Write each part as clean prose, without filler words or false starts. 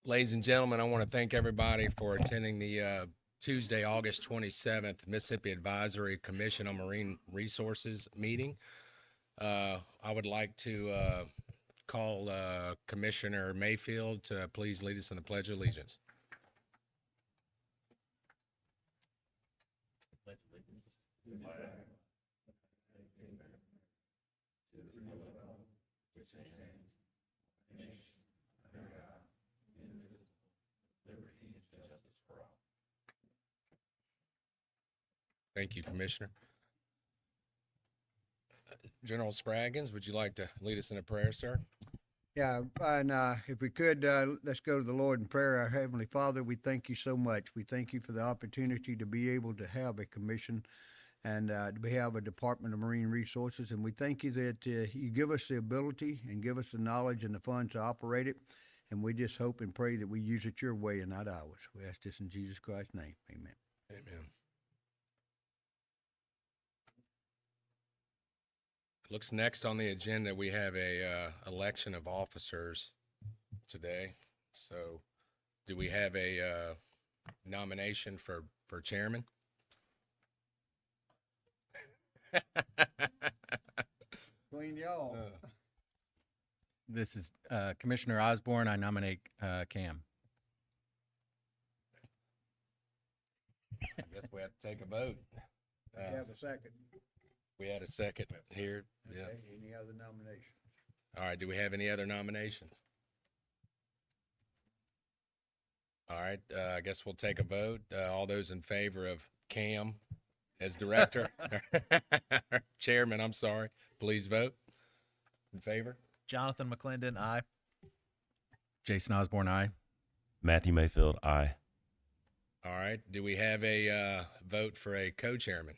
Ladies and gentlemen, I want to thank everybody for attending the Tuesday, August 27th Mississippi Advisory Commission on Marine Resources meeting. I would like to call Commissioner Mayfield to please lead us in the Pledge of Allegiance. Thank you, Commissioner. General Spraggins, would you like to lead us in a prayer, sir? Yeah, and if we could, let's go to the Lord in prayer. Our Heavenly Father, we thank you so much. We thank you for the opportunity to be able to have a commission and we have a Department of Marine Resources. And we thank you that you give us the ability and give us the knowledge and the funds to operate it. And we just hope and pray that we use it your way and not ours. We ask this in Jesus Christ's name. Amen. Amen. Looks next on the agenda, we have a election of officers today. So do we have a nomination for chairman? Between y'all. This is Commissioner Osborne. I nominate Cam. I guess we have to take a vote. We have a second. We had a second here. Yeah. Okay, any other nominations? All right. Do we have any other nominations? All right. I guess we'll take a vote. All those in favor of Cam as director, chairman, I'm sorry, please vote in favor. Jonathan McClendon, aye. Jason Osborne, aye. Matthew Mayfield, aye. All right. Do we have a vote for a co-chairman?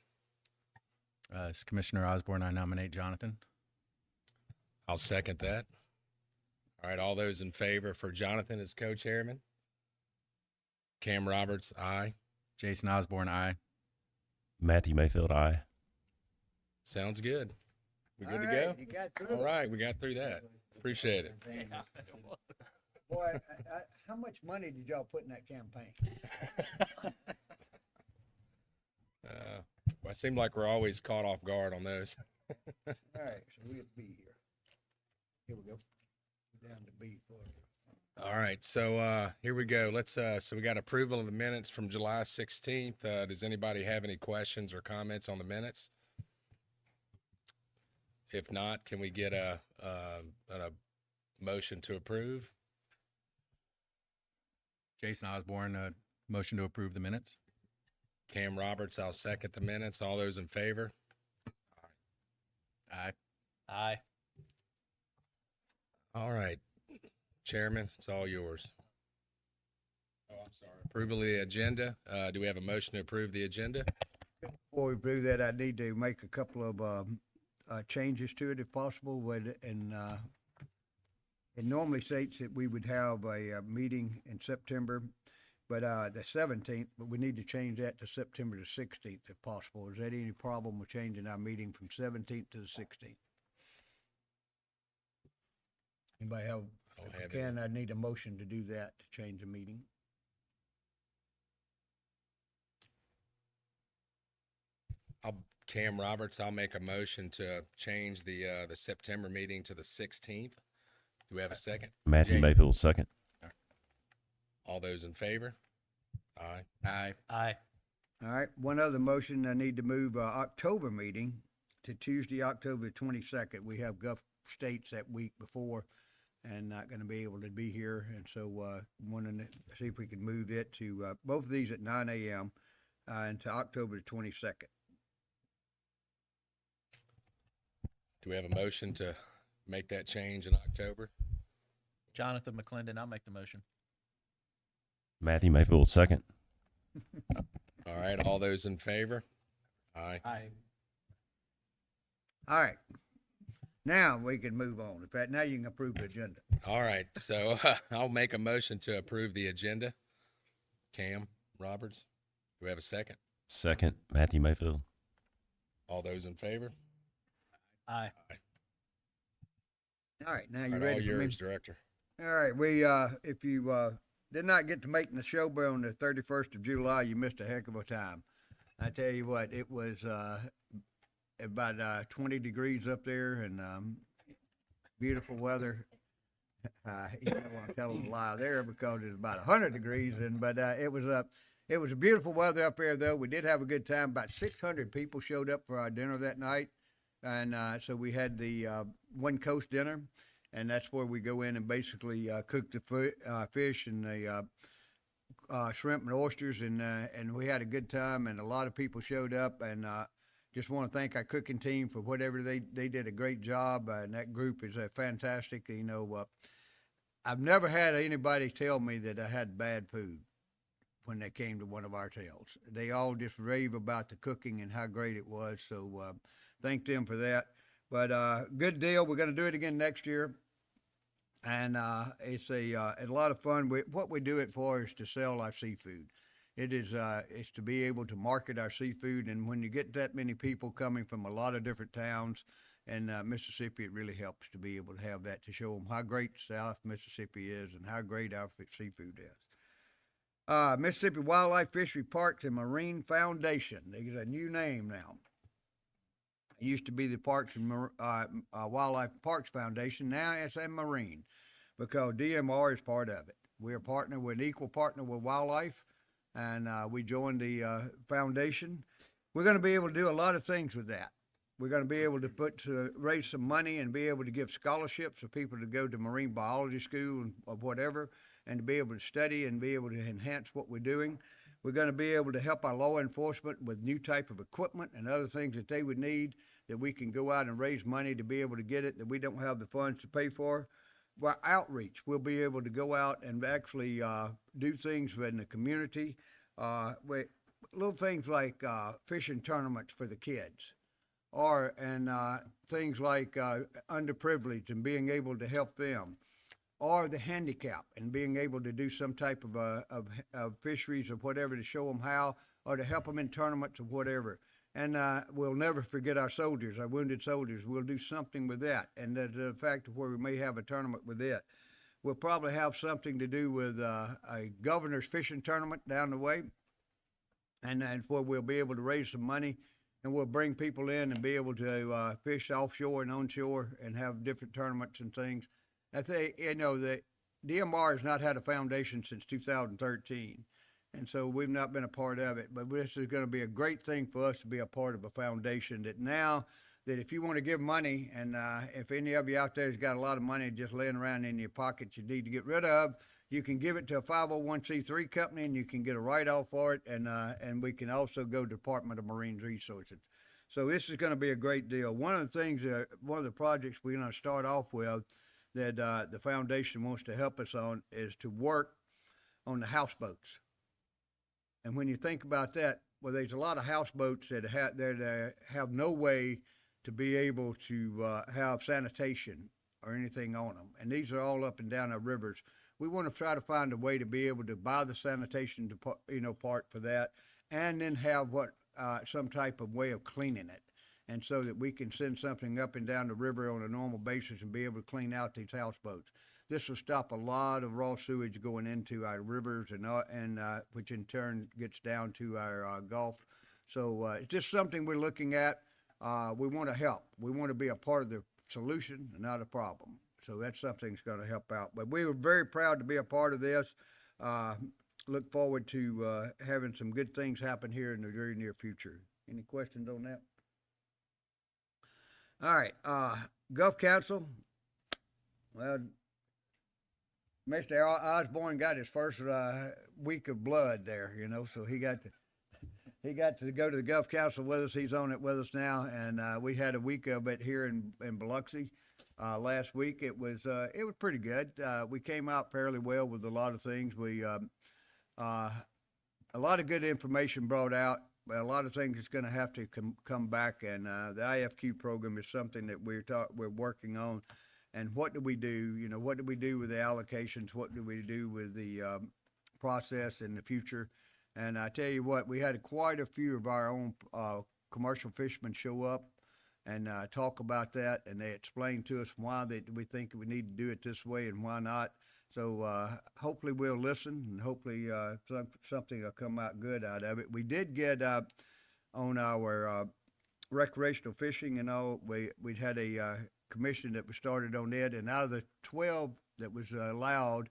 As Commissioner Osborne, I nominate Jonathan. I'll second that. All right. All those in favor for Jonathan as co-chairman? Cam Roberts, aye. Jason Osborne, aye. Matthew Mayfield, aye. Sounds good. We good All to right, go? You got through All it. right. We got through that. Appreciate it. Boy, how much money did y'all put in that campaign? Well, it seemed like we're always caught off guard on those. All right, so we'll be here. Here we go. Down to B for you. All right, so here we go. Let's so we got approval of the minutes from July 16th. Does anybody have any questions or comments on the minutes? If not, can we get a motion to approve? Jason Osborne, motion to approve the minutes. Cam Roberts, I'll second the minutes. All those in favor? Aye. Aye. All right, Chairman, it's all yours. Oh, I'm sorry. Approval of the agenda. Do we have a motion to approve the agenda? Before we do that, I need to make a couple of changes to it if possible. And it normally states that we would have a meeting in September, but the 17th, but we need to change that to September the 16th if possible. Is there any problem with changing our meeting from 17th to the 16th? Anybody have, Don't if have we can, I need a motion to do that, to change the meeting. Cam Roberts, I'll make a motion to change the September meeting to the 16th. Do we have a second? Matthew Jay. Mayfield, second. All those in favor? Aye. Aye. Aye. All right, one other motion, I need to move October meeting to Tuesday, October 22nd. We have Gulf States that week before and not going to be able to be here. And so wanting to see if we can move it to both of these at 9 a.m. And to October the 22nd. Do we have a motion to make that change in October? Jonathan McClendon, I'll make the motion. Matthew Mayfield, second. All right, all those in favor? Aye. Aye. All right. Now we can move on. In fact, now you can approve the agenda. All right, so I'll make a motion to approve the agenda. Cam Roberts, do we have a second? Second, Matthew Mayfield. All those in favor? Aye. All right, now All you right, ready all for me? yours, Director. All right, we if you did not get to make the show, but on the 31st of July, you missed a heck of a time. I tell you what, it was about 20 degrees up there and beautiful weather. You don't want to tell them a lie there because it's about 100 degrees, but it was a beautiful weather up there. Though we did have a good time. About 600 people showed up for our dinner that night, and so we had the one coast dinner, and that's where we go in and basically cook the fish and the shrimp and oysters, and we had a good time, and a lot of people showed up, and just want to thank our cooking team for whatever they did a great job, and that group is fantastic. You know, I've never had anybody tell me that I had bad food when they came to one of our tails. They all just rave about the cooking and how great it was. So thank them for that. But good deal. We're going to do it again next year. And it's a lot of fun. What we do it for is to sell our seafood. It is it's to be able to market our seafood. And when you get that many people coming from a lot of different towns in Mississippi, it really helps to be able to have that to show them how great South Mississippi is and how great our seafood is. Mississippi Wildlife, Fishery Parks and Marine Foundation. There's a new name now. It used to be the Parks and Wildlife Parks Foundation. Now it's a Marine because DMR is part of it. We're we're an equal partner with Wildlife, and we joined the foundation. We're going to be able to do a lot of things with that. We're going to be able to raise some money and be able to give scholarships for people to go to marine biology school or whatever, and to be able to study and be able to enhance what we're doing. We're going to be able to help our law enforcement with new type of equipment and other things that they would need, that we can go out and raise money to be able to get it, that we don't have the funds to pay for. By outreach, we'll be able to go out and actually do things in the community, with little things like fishing tournaments for the kids, and things like underprivileged and being able to help them, or the handicap and being able to do some type of fisheries or whatever to show them how, or to help them in tournaments or whatever. And we'll never forget our soldiers, our wounded soldiers. We'll do something with that. And the fact of where we may have a tournament with it. We'll probably have something to do with a governor's fishing tournament down the way. And that's where we'll be able to raise some money, and we'll bring people in and be able to fish offshore and onshore and have different tournaments and things. I think, you know, the DMR has not had a foundation since 2013. And so we've not been a part of it, but this is going to be a great thing for us to be a part of a foundation that now that if you want to give money, and if any of you out there has got a lot of money just laying around in your pocket you need to get rid of, you can give it to a 501c3 company and you can get a write-off for it, and we can also go to Department of Marine Resources. So this is going to be a great deal. One of the things, one of the projects we're going to start off with that the foundation wants to help us on is to work on the houseboats. And when you think about that, well, there's a lot of houseboats that have no way to be able to have sanitation or anything on them. And these are all up and down our rivers. We want to try to find a way to be able to buy the sanitation, part for that, and then have some type of way of cleaning it. And so that we can send something up and down the river on a normal basis and be able to clean out these houseboats. This will stop a lot of raw sewage going into our rivers, and which in turn gets down to our Gulf. So it's just something we're looking at. We want to help. We want to be a part of the solution, not a problem. So that's something that's going to help out. But we were very proud to be a part of this. Look forward to having some good things happen here in the very near future. Any questions on that? All right. Gulf Council. Well, Mr. Osborne got his first week of blood there, so he got to go to the Gulf Council with us. He's on it with us now, and we had a week of it here in Biloxi last week. It was pretty good. We came out fairly well with a lot of things. We a lot of good information brought out. A lot of things that's going to have to come back, and the IFQ program is something that we're working on. And what do we do? What do we do with the allocations? What do we do with the process in the future? And I tell you what, we had quite a few of our own commercial fishermen show up and talk about that, and they explained to us why we think we need to do it this way and why not. So hopefully we'll listen, and hopefully something will come out good out of it. We did get on our recreational fishing and all. We'd had a commission that was started on it, and out of the 12 that was allowed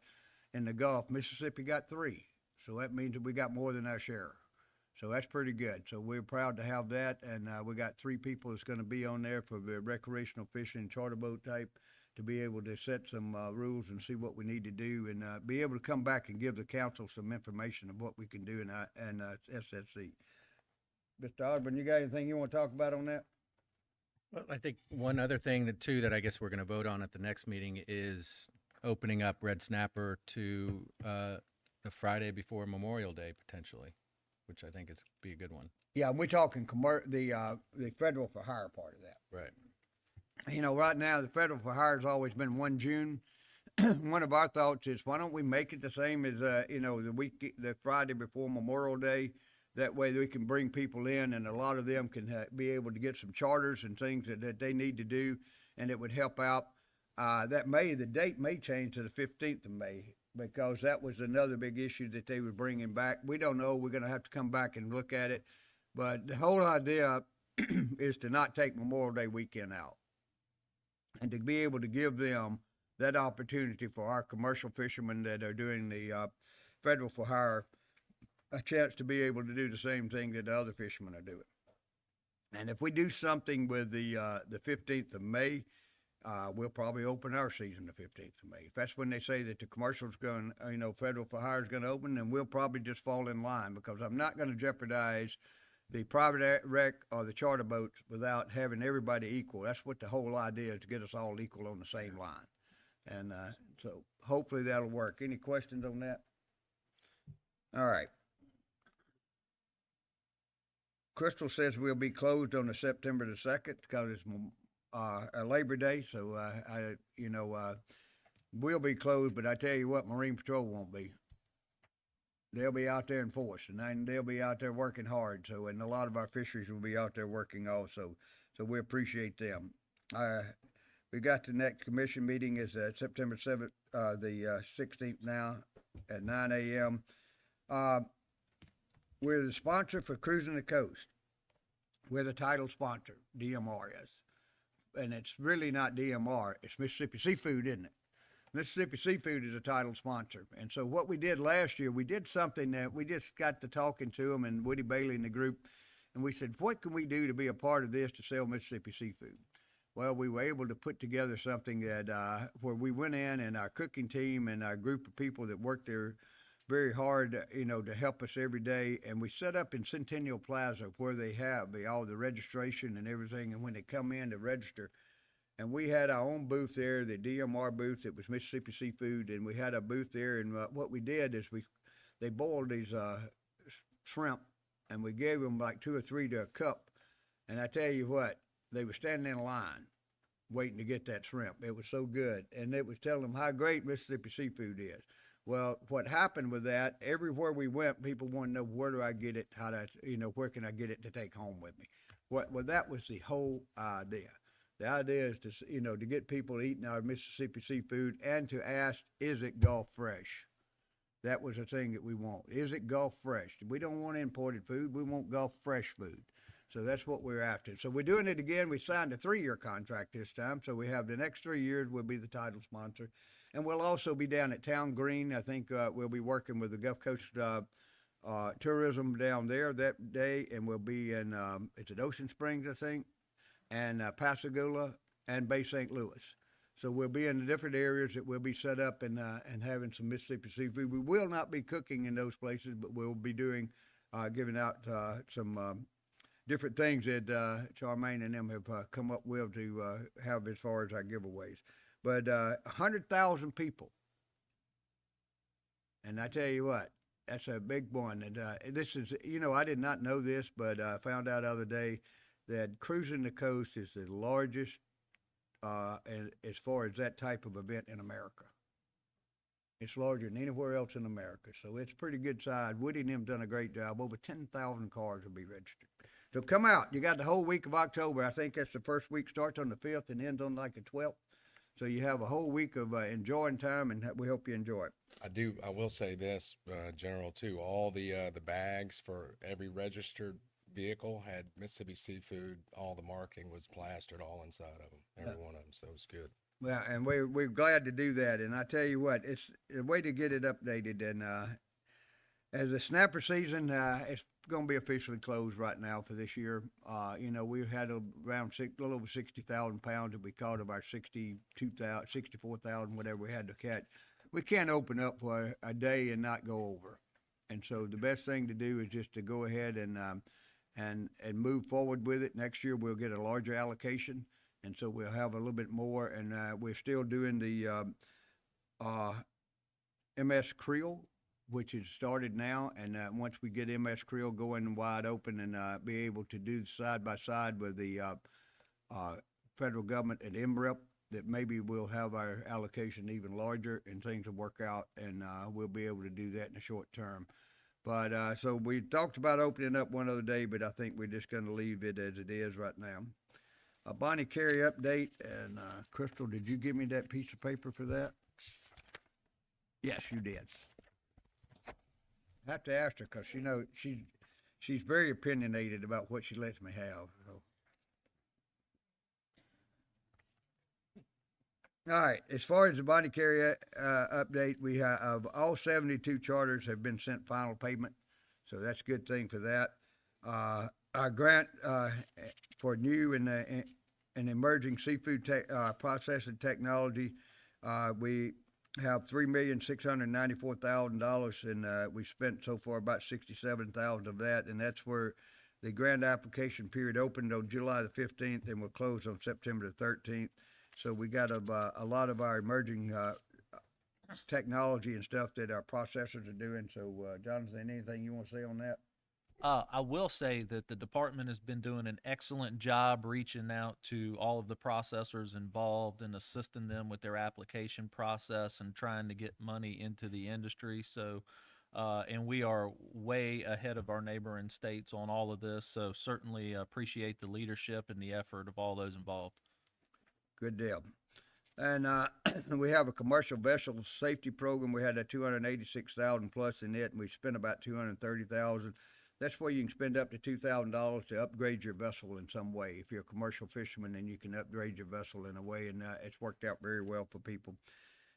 in the Gulf, Mississippi got 3. So that means that we got more than our share. So that's pretty good. So we're proud to have that, and we got 3 people that's going to be on there for the recreational fishing, charter boat type, to be able to set some rules and see what we need to do, and be able to come back and give the council some information of what we can do in SSC. Mr. Osborne, you got anything you want to talk about on that? Well, I think one other thing that I guess we're going to vote on at the next meeting is opening up Red Snapper to the Friday before Memorial Day potentially, which I think is be a good one. Yeah, and we're talking the federal for hire part of that. Right. You know, right now the federal for hire has always been 1 June. One of our thoughts is, why don't we make it the same as the Friday before Memorial Day? That way we can bring people in, and a lot of them can be able to get some charters and things that they need to do, and it would help out. The date may change to the 15th of May, because that was another big issue that they were bringing back. We don't know. We're going to have to come back and look at it. But the whole idea is to not take Memorial Day weekend out, and to be able to give them that opportunity for our commercial fishermen that are doing the federal for hire a chance to be able to do the same thing that the other fishermen are doing. And if we do something with the 15th of May, we'll probably open our season the 15th of May. If that's when they say that the commercial's going, federal for hire is going to open, then we'll probably just fall in line, because I'm not going to jeopardize the private wreck or the charter boats without having everybody equal. That's what the whole idea is, to get us all equal on the same line. And so hopefully that'll work. Any questions on that? All right. Crystal says we'll be closed on the September the 2nd because it's Labor Day. So, we'll be closed, but I tell you what, Marine Patrol won't be. They'll be out there in force, and then they'll be out there working hard. So, and a lot of our fisheries will be out there working also. So we appreciate them. We got the next commission meeting is September 7th, the 16th now at 9 a.m. We're the sponsor for Cruising the Coast. We're the title sponsor, DMR is. And it's really not DMR, it's Mississippi Seafood, isn't it? Mississippi Seafood is a title sponsor. And so what we did last year, we did something that we just got to talking to them and Woody Bailey and the group, and we said, what can we do to be a part of this to sell Mississippi Seafood? Well, we were able to put together something that where we went in, and our cooking team and our group of people that worked there very hard, to help us every day. And we set up in Centennial Plaza where they have all the registration and everything. And when they come in to register, and we had our own booth there, the DMR booth. It was Mississippi Seafood, and we had a booth there. And what we did is they boiled these shrimp, and we gave them like 2 or 3 to a cup. And I tell you what, they were standing in line waiting to get that shrimp. It was so good, and it was telling them how great Mississippi Seafood is. Well, what happened with that, everywhere we went, people wanted to know, where do I get it? Where can I get it to take home with me? Well, that was the whole idea. The idea is to get people eating our Mississippi Seafood, and to ask, is it Gulf fresh? That was the thing that we want. Is it Gulf fresh? We don't want imported food. We want Gulf fresh food. So that's what we're after. So we're doing it again. We signed a 3-year contract this time. So we have the next 3 years, we'll be the title sponsor. And we'll also be down at Town Green. I think we'll be working with the Gulf Coast Tourism down there that day. And we'll be in, it's at Ocean Springs, I think, and Pascagoula and Bay St. Louis. So we'll be in the different areas that we'll be set up and having some Mississippi Seafood. We will not be cooking in those places, but we'll be doing, giving out some different things that Charmaine and them have come up with to have as far as our giveaways. But 100,000 people. And I tell you what, that's a big one. And this is, I did not know this, but I found out the other day that Cruising the Coast is the largest as far as that type of event in America. It's larger than anywhere else in America. So it's pretty good size. Woody and them done a great job. Over 10,000 cars will be registered. So come out. You got the whole week of October. I think that's the first week, starts on the 5th and ends on like the 12th. So you have a whole week of enjoying time, and we hope you enjoy it. I will say this, General, too. All the bags for every registered vehicle had Mississippi Seafood. All the marketing was plastered all inside of them, every one of them. So it's good. Well, and we're glad to do that. And I tell you what, it's a way to get it updated. And as the snapper season, it's going to be officially closed right now for this year. You know, we've had around a little over 60,000 pounds that we caught of our 64,000, whatever we had to catch. We can't open up for a day and not go over. And so the best thing to do is just to go ahead and move forward with it. Next year we'll get a larger allocation, and so we'll have a little bit more. And we're still doing the MS Creel, which has started now. And once we get MS Creel going wide open and be able to do side by side with the federal government at MREP, that maybe we'll have our allocation even larger and things will work out, and we'll be able to do that in the short term. But so we talked about opening up one other day, but I think we're just going to leave it as it is right now. A Bonnie Carey update, and Crystal, did you give me that piece of paper for that? Yes, you did. I have to ask her because she's very opinionated about what she lets me have. So. All right. As far as the Bonnie Carey update, we have all 72 charters have been sent final payment, so that's a good thing for that. Our grant for new and emerging seafood processing technology, we have $3,694,000, and we spent so far about $67,000 of that, and that's where the grant application period opened on July the 15th and will close on September the 13th. So we got a lot of our emerging technology and stuff that our processors are doing. So, Jonathan, anything you want to say on that? I will say that the department has been doing an excellent job reaching out to all of the processors involved and assisting them with their application process and trying to get money into the industry. So, and we are way ahead of our neighboring states on all of this. So certainly appreciate the leadership and the effort of all those involved. Good deal. And we have a commercial vessel safety program. We had a 286,000 plus in it, and we spent about 230,000. That's where you can spend up to $2,000 to upgrade your vessel in some way. If you're a commercial fisherman, then you can upgrade your vessel in a way, and it's worked out very well for people.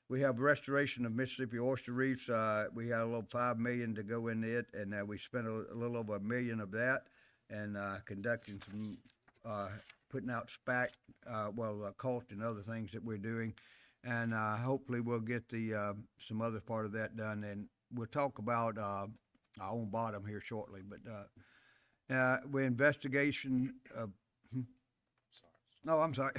We have restoration of Mississippi oyster reefs. We had a little $5 million to go in it, and we spent a little over $1 million of that, and conducting some putting out SPAC, cost and other things that we're doing, and hopefully we'll get the some other part of that done, and we'll talk about our own bottom here shortly. But we're investigation of. No, I'm sorry.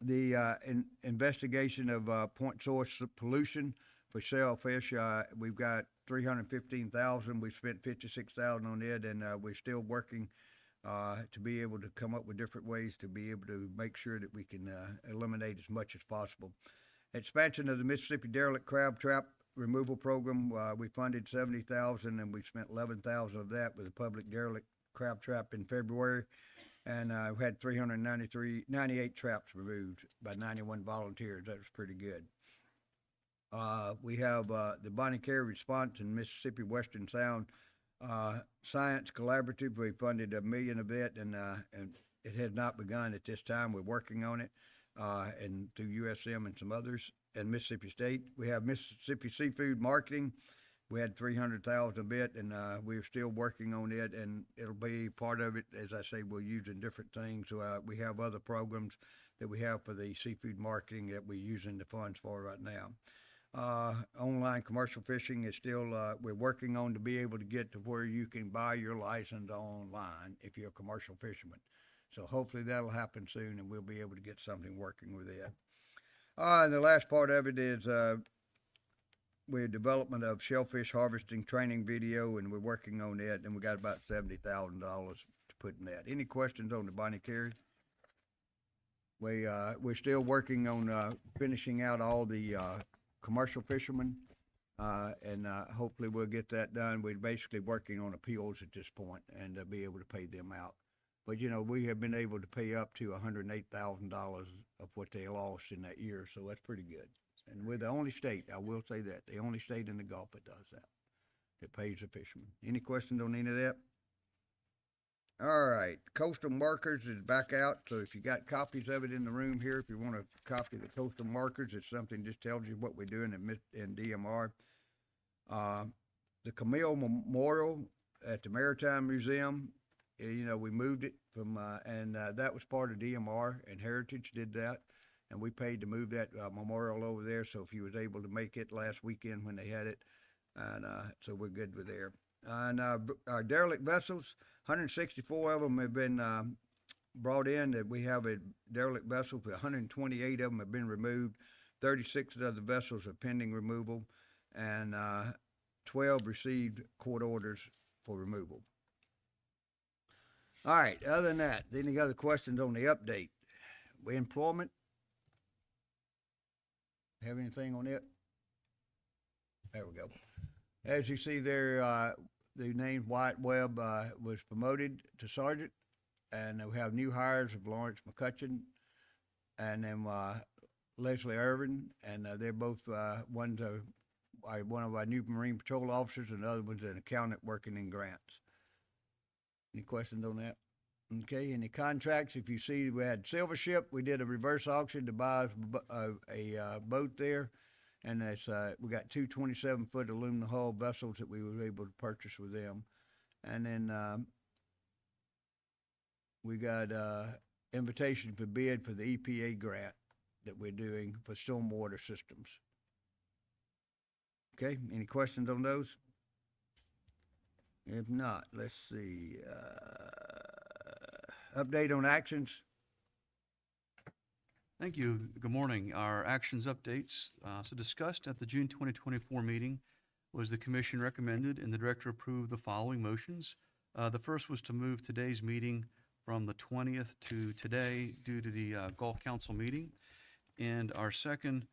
The investigation of point source pollution for shellfish. We've got 315,000. We've spent 56,000 on it, and we're still working to be able to come up with different ways to be able to make sure that we can eliminate as much as possible. Expansion of the Mississippi derelict crab trap removal program. We funded 70,000, and we spent 11,000 of that with the public derelict crab trap in February. And we had 98 traps removed by 91 volunteers. That was pretty good. We have the Bonnie Carey response in Mississippi Western Sound Science Collaborative. We funded $1 million of it, and it has not begun at this time. We're working on it, and through USM and some others, and Mississippi State. We have Mississippi Seafood Marketing. We had 300,000 of it, and we're still working on it, and it'll be part of it. As I say, we're using different things. We have other programs that we have for the seafood marketing that we're using the funds for right now. Online commercial fishing is still, we're working on to be able to get to where you can buy your license online if you're a commercial fisherman. So hopefully that'll happen soon, and we'll be able to get something working with it. And the last part of it is we're development of shellfish harvesting training video, and we're working on it, and we got about $70,000 to put in that. Any questions on the Bonnie Carey? We're still working on finishing out all the commercial fishermen, and hopefully we'll get that done. We're basically working on appeals at this point and be able to pay them out. But, you know, we have been able to pay up to $108,000 of what they lost in that year, so that's pretty good. And we're the only state, I will say that, the only state in the Gulf that does that, that pays the fishermen. Any questions on any of that? All right, coastal markers is back out, so if you got copies of it in the room here, if you want a copy of the coastal markers, it's something just tells you what we're doing in DMR. The Camille Memorial at the Maritime Museum, you know, we moved it from, and that was part of DMR, and Heritage did that, and we paid to move that memorial over there, so if you was able to make it last weekend when they had it, and so we're good with there. And our derelict vessels, 164 of them have been brought in. That we have a derelict vessel, 128 of them have been removed. 36 of the vessels are pending removal, and 12 received court orders for removal. All right, other than that, any other questions on the update? Employment? Have anything on it? There we go. As you see there, the name Wyatt Webb was promoted to sergeant, and we have new hires of Lawrence McCutcheon and then Leslie Irvin, and they're both one's one of our new Marine Patrol officers, and the other one's an accountant working in grants. Any questions on that? Okay, any contracts? If you see, we had Silver Ship. We did a reverse auction to buy a boat there. And that's, we got two 27-foot aluminum hull vessels that we were able to purchase with them. And then we got invitation for bid for the EPA grant that we're doing for stormwater systems. Okay, any questions on those? If not, let's see. Update on actions. Thank you. Good morning. Our actions updates, so discussed at the June 2024 meeting was the commission recommended and the director approved the following motions. The first was to move today's meeting from the 20th to today due to the Gulf Council meeting. And our second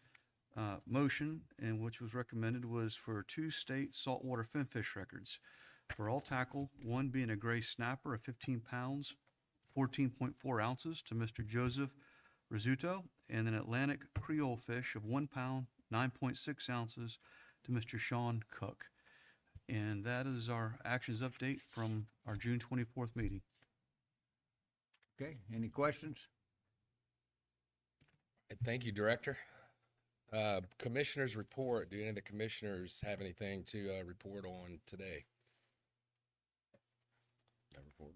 motion, and which was recommended, was for 2 state saltwater finfish records for all tackle, one being a gray snapper of 15 pounds, 14.4 ounces to Mr. Joseph Rizzuto, and an Atlantic Creole fish of 1 pound, 9.6 ounces to Mr. Sean Cook. And that is our actions update from our June 24th meeting. Okay, any questions? Thank you, Director. Commissioners report. Do any of the commissioners have anything to report on today? No report.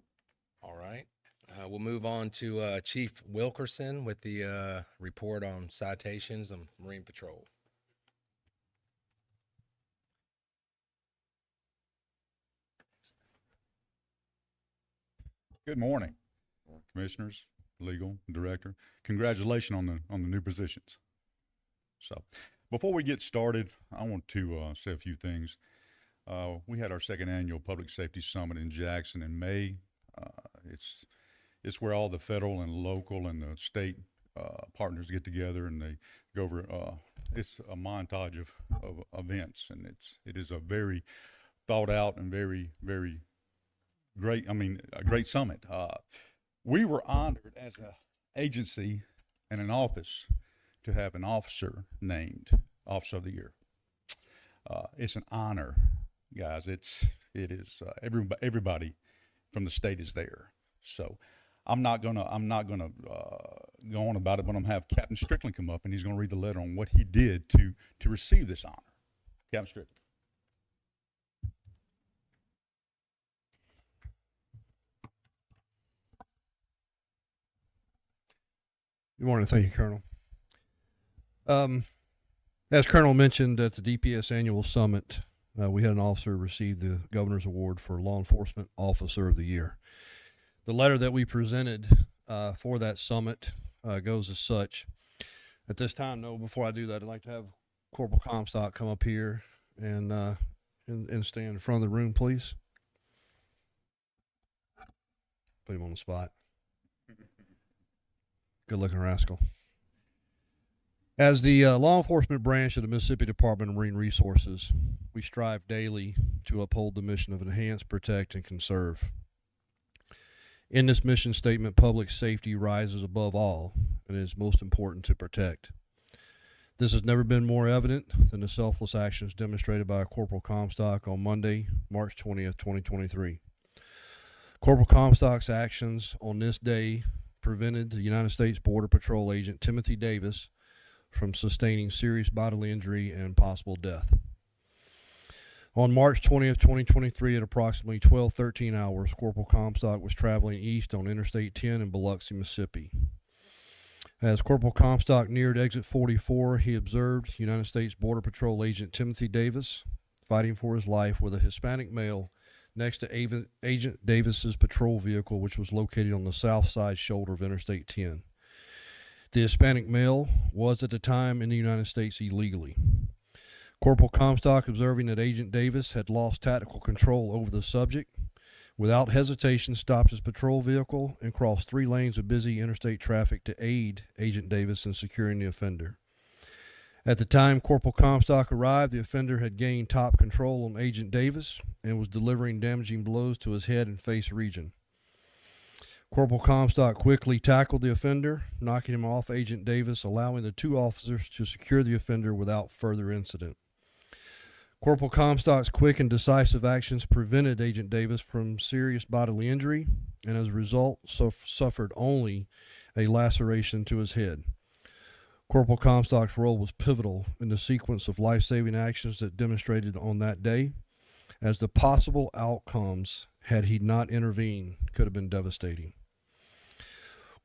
All right. We'll move on to Chief Wilkerson with the report on citations on Marine Patrol. Good morning, commissioners, legal, director. Congratulations on the new positions. So, before we get started, I want to say a few things. We had our second annual Public Safety Summit in Jackson in May. It's where all the federal and local and the state partners get together and they go over. It's a montage of events, and it is a very thought out and very great. I mean, a great summit. We were honored as an agency and an office to have an officer named Officer of the Year. It's an honor, guys. It is everybody from the state is there. So I'm not gonna go on about it, but I'm gonna have Captain Strickland come up and he's gonna read the letter on what he did to receive this honor. Captain Strickland. Good morning. Thank you, Colonel. As Colonel mentioned at the DPS annual summit, we had an officer receive the Governor's Award for Law Enforcement Officer of the Year. The letter that we presented for that summit goes as such. At this time, though, before I do that, I'd like to have Corporal Comstock come up here and stand in front of the room, please. Put him on the spot. Good-looking rascal. As the law enforcement branch of the Mississippi Department of Marine Resources, we strive daily to uphold the mission of enhance, protect, and conserve. In this mission statement, public safety rises above all and is most important to protect. This has never been more evident than the selfless actions demonstrated by Corporal Comstock on Monday, March 20th, 2023. Corporal Comstock's actions on this day prevented the United States Border Patrol agent Timothy Davis from sustaining serious bodily injury and possible death. On March 20th, 2023, at approximately 12:13 hours, Corporal Comstock was traveling east on Interstate 10 in Biloxi, Mississippi. As Corporal Comstock neared exit 44, he observed United States Border Patrol agent Timothy Davis fighting for his life with a Hispanic male next to Agent Davis's patrol vehicle, which was located on the south side shoulder of Interstate 10. The Hispanic male was at the time in the United States illegally. Corporal Comstock, observing that Agent Davis had lost tactical control over the subject, without hesitation stopped his patrol vehicle and crossed 3 lanes of busy interstate traffic to aid Agent Davis in securing the offender. At the time Corporal Comstock arrived, the offender had gained top control on Agent Davis and was delivering damaging blows to his head and face region. Corporal Comstock quickly tackled the offender, knocking him off Agent Davis, allowing the 2 officers to secure the offender without further incident. Corporal Comstock's quick and decisive actions prevented Agent Davis from serious bodily injury, and as a result suffered only a laceration to his head. Corporal Comstock's role was pivotal in the sequence of life-saving actions that demonstrated on that day, as the possible outcomes, had he not intervened, could have been devastating.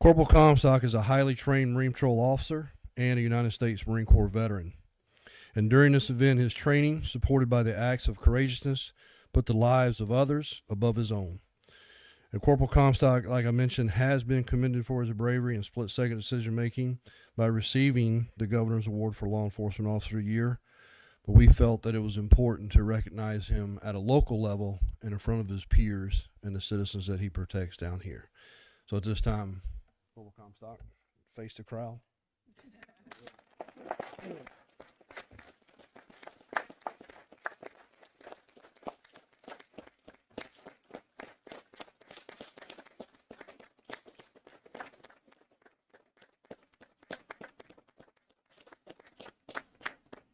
Corporal Comstock is a highly trained Marine Patrol officer and a United States Marine Corps veteran. And during this event, his training, supported by the acts of courageousness, put the lives of others above his own. And Corporal Comstock, like I mentioned, has been commended for his bravery and split-second decision-making by receiving the Governor's Award for Law Enforcement Officer of the Year. But we felt that it was important to recognize him at a local level and in front of his peers and the citizens that he protects down here. So at this time, Corporal Comstock, face the crowd.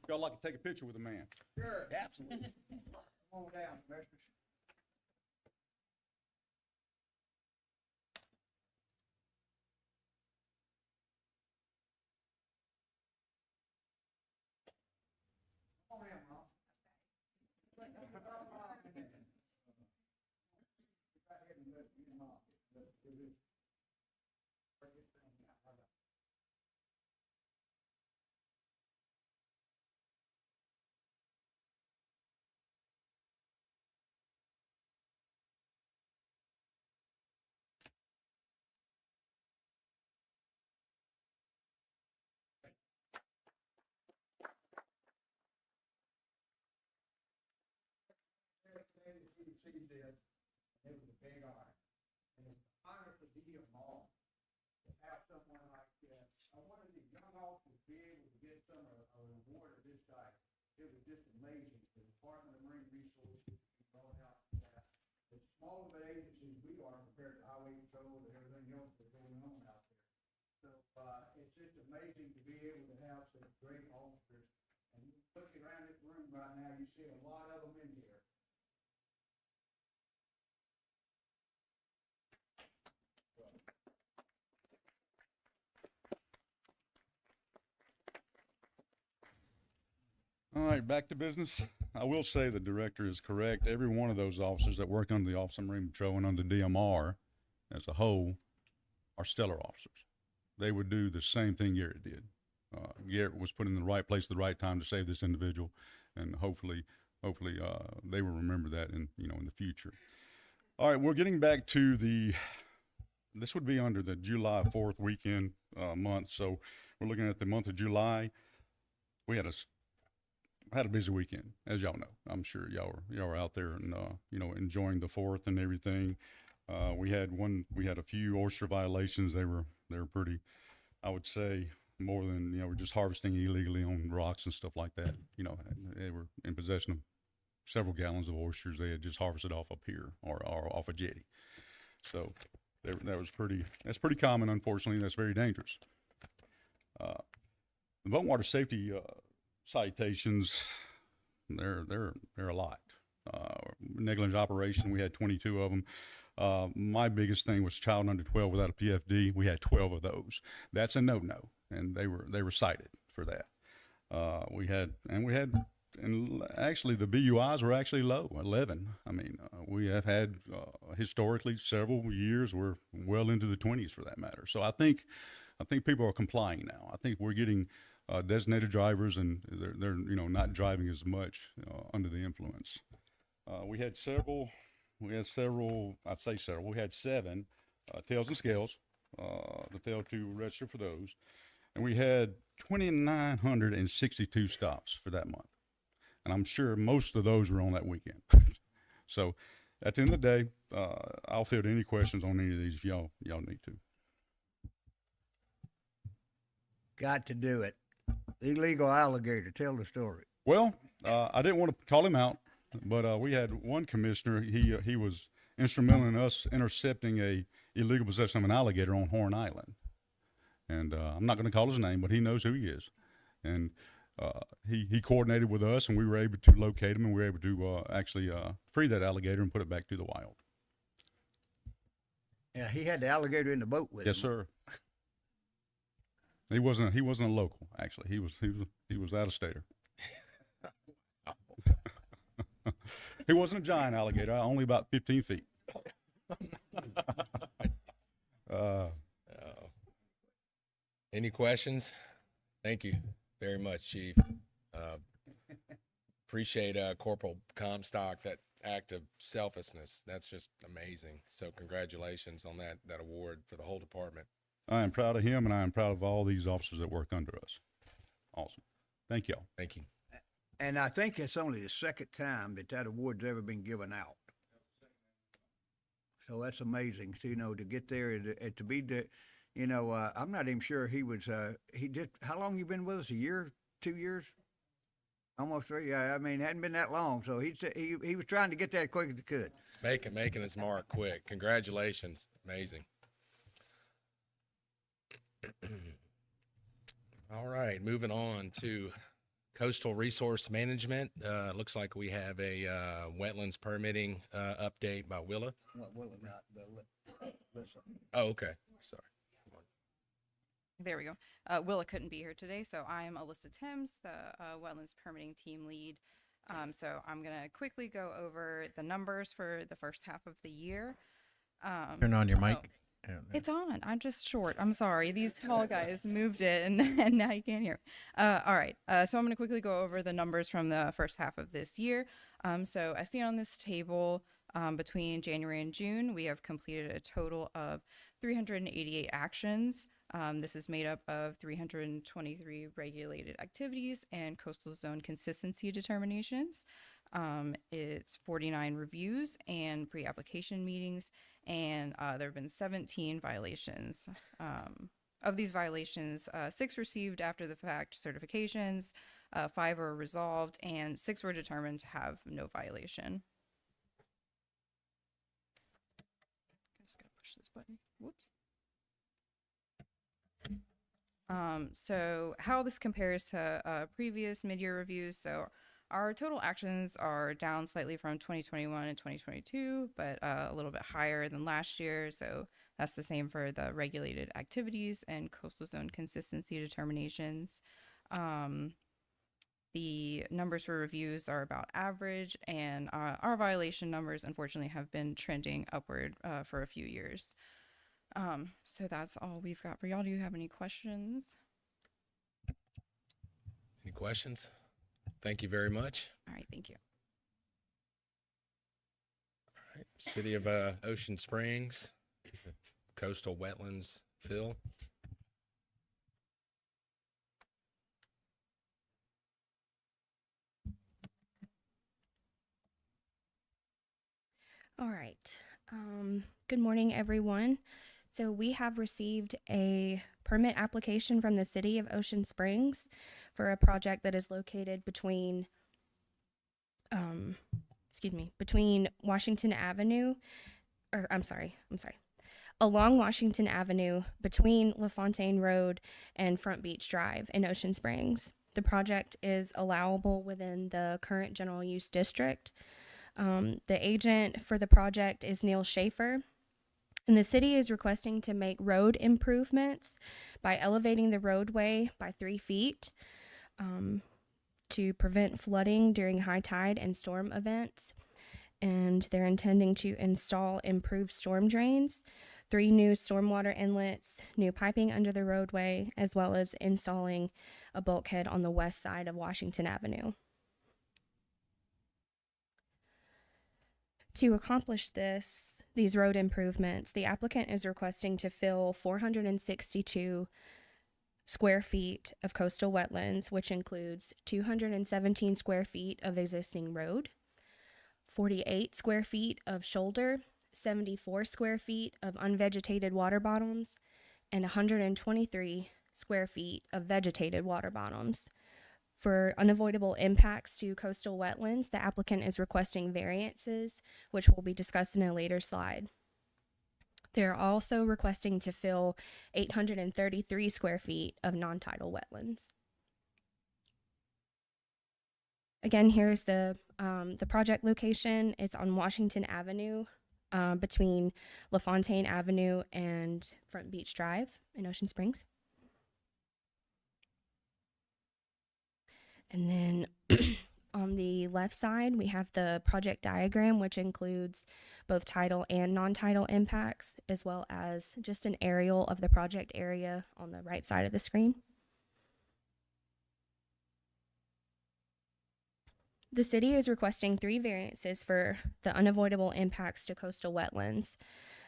Y'all like to take a picture with the man? Sure. Absolutely. Come on down, Commissioners. Come on in, Mom. Received this, and it was a big honor. And it's an honor to be a mom, to have someone like this. I wanted the young officers to be able to get a reward of this type. It was just amazing. The Department of Marine Resources brought out that. As small of an agency we are compared to Highway Patrol and everything else that's going on out there. So, it's just amazing to be able to have such great officers. And looking around this room right now, you see a lot of them in here. All right, back to business. I will say the director is correct. Every one of those officers that work under the Office of Marine Patrol and under DMR as a whole are stellar officers. They would do the same thing Garrett did. Garrett was put in the right place at the right time to save this individual, and hopefully they will remember that in the future. All right, we're getting back to this would be under the July 4th weekend month, so we're looking at the month of July. We had a busy weekend, as y'all know. I'm sure y'all were out there and enjoying the 4th and everything. We had a few oyster violations. They were pretty, I would say, more than we're just harvesting illegally on rocks and stuff like that. They were in possession of several gallons of oysters they had just harvested off up here or off a jetty. So That's pretty common, unfortunately, and that's very dangerous. The boat and water safety citations, they're a lot. Negligent operation, we had 22 of them. My biggest thing was child under 12 without a PFD. We had 12 of those. That's a no-no, and they were cited for that. And actually the BUIs were actually low, 11. I mean, we have had historically several years we're well into the 20s for that matter. So I think people are complying now. I think we're getting designated drivers, and they're not driving as much under the influence. We had several. I'd say several. We had 7 tails and scales. The fail to register for those, and we had 2,962 stops for that month. And I'm sure most of those were on that weekend. So at the end of the day, I'll field any questions on any of these if y'all need to. Got to do it. Illegal alligator. Tell the story. Well, I didn't want to call him out, but we had one commissioner. He was instrumental in us intercepting a illegal possession of an alligator on Horn Island. And I'm not going to call his name, but he knows who he is. And he coordinated with us, and we were able to locate him, and we were able to actually free that alligator and put it back to the wild. Yeah, he had the alligator in the boat with Yes, him. sir. He wasn't a local, actually. He was out of stater. He wasn't a giant alligator, only about 15 feet. Any questions? Thank you very much, Chief. Appreciate Corporal Comstock, that act of selflessness. That's just amazing. So congratulations on that award for the whole department. I am proud of him, and I am proud of all these officers that work under us. Awesome. Thank y'all. Thank you. And I think it's only the second time that award's ever been given out. So that's amazing, to get there and to be the, I'm not even sure he did, how long you been with us? A year, 2 years? Almost 3. Yeah, I mean, hadn't been that long. So he was trying to get there as quick as he could. It's making his mark quick. Congratulations. Amazing. All right, moving on to coastal resource management. Looks like we have a wetlands permitting update by Willa. Oh, okay. Sorry. There we go. Willa couldn't be here today, so I am Alyssa Timms, the wetlands permitting team lead. So I'm going to quickly go over the numbers for the first half of the year. Turn on your mic. Oh. It's on. I'm just short. I'm sorry. These tall guys moved it, and now you can't hear. All right. So I'm going to quickly go over the numbers from the first half of this year. So as seen on this table, between January and June, we have completed a total of 388 actions. This is made up of 323 regulated activities and coastal zone consistency determinations. It's 49 reviews and pre-application meetings, and there have been 17 violations. Of these violations, 6 received after the fact certifications, 5 were resolved, and 6 were determined to have no violation. Just gotta push this button. Whoops. So how this compares to previous mid-year reviews. So our total actions are down slightly from 2021 and 2022, but a little bit higher than last year. So that's the same for the regulated activities and coastal zone consistency determinations. The numbers for reviews are about average, and our violation numbers, unfortunately, have been trending upward for a few years. So that's all we've got for y'all. Do you have any questions? Any questions? Thank you very much. All right, thank you. All right. City of Ocean Springs, coastal wetlands, Phil. All right. Good morning, everyone. So we have received a permit application from the City of Ocean Springs for a project that is located between, between Washington Avenue, along Washington Avenue between LaFontaine Road and Front Beach Drive in Ocean Springs. The project is allowable within the current general use district. The agent for the project is Neil Schaefer. And the city is requesting to make road improvements by elevating the roadway by 3 feet to prevent flooding during high tide and storm events. And they're intending to install improved storm drains, 3 new stormwater inlets, new piping under the roadway, as well as installing a bulkhead on the west side of Washington Avenue. To accomplish these road improvements, the applicant is requesting to fill 462 square feet of coastal wetlands, which includes 217 square feet of existing road, 48 square feet of shoulder, 74 square feet of unvegetated water bottoms, and 123 square feet of vegetated water bottoms. For unavoidable impacts to coastal wetlands, the applicant is requesting variances, which will be discussed in a later slide. They're also requesting to fill 833 square feet of non-tidal wetlands. Again, here's the project location. It's on Washington Avenue between LaFontaine Avenue and Front Beach Drive in Ocean Springs. And then on the left side, we have the project diagram, which includes both tidal and non-tidal impacts, as well as just an aerial of the project area on the right side of the screen. The city is requesting 3 variances for the unavoidable impacts to coastal wetlands.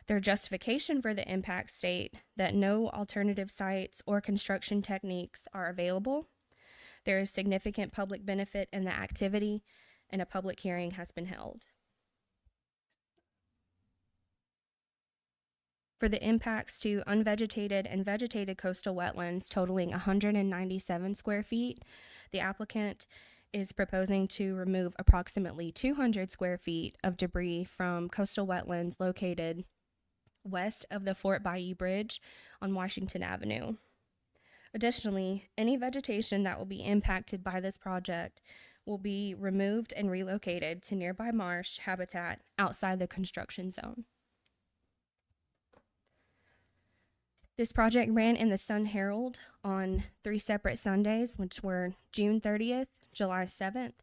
Their justification for the impacts state that no alternative sites or construction techniques are available. There is significant public benefit in the activity, and a public hearing has been held. For the impacts to unvegetated and vegetated coastal wetlands totaling 197 square feet, the applicant is proposing to remove approximately 200 square feet of debris from coastal wetlands located west of the Fort Bayou Bridge on Washington Avenue. Additionally, any vegetation that will be impacted by this project will be removed and relocated to nearby marsh habitat outside the construction zone. This project ran in the Sun Herald on 3 separate Sundays, which were June 30th, July 7th,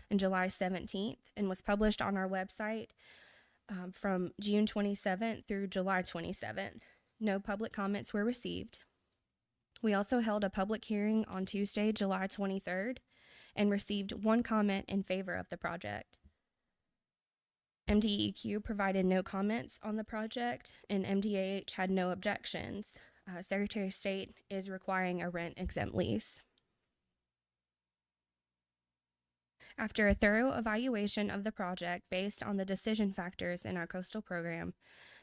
and July 17th, and was published on our website from June 27th through July 27th. No public comments were received. We also held a public hearing on Tuesday, July 23rd, and received 1 comment in favor of the project. MDEQ provided no comments on the project, and MDAH had no objections. Secretary of State is requiring a rent-exempt lease. After a thorough evaluation of the project based on the decision factors in our coastal program,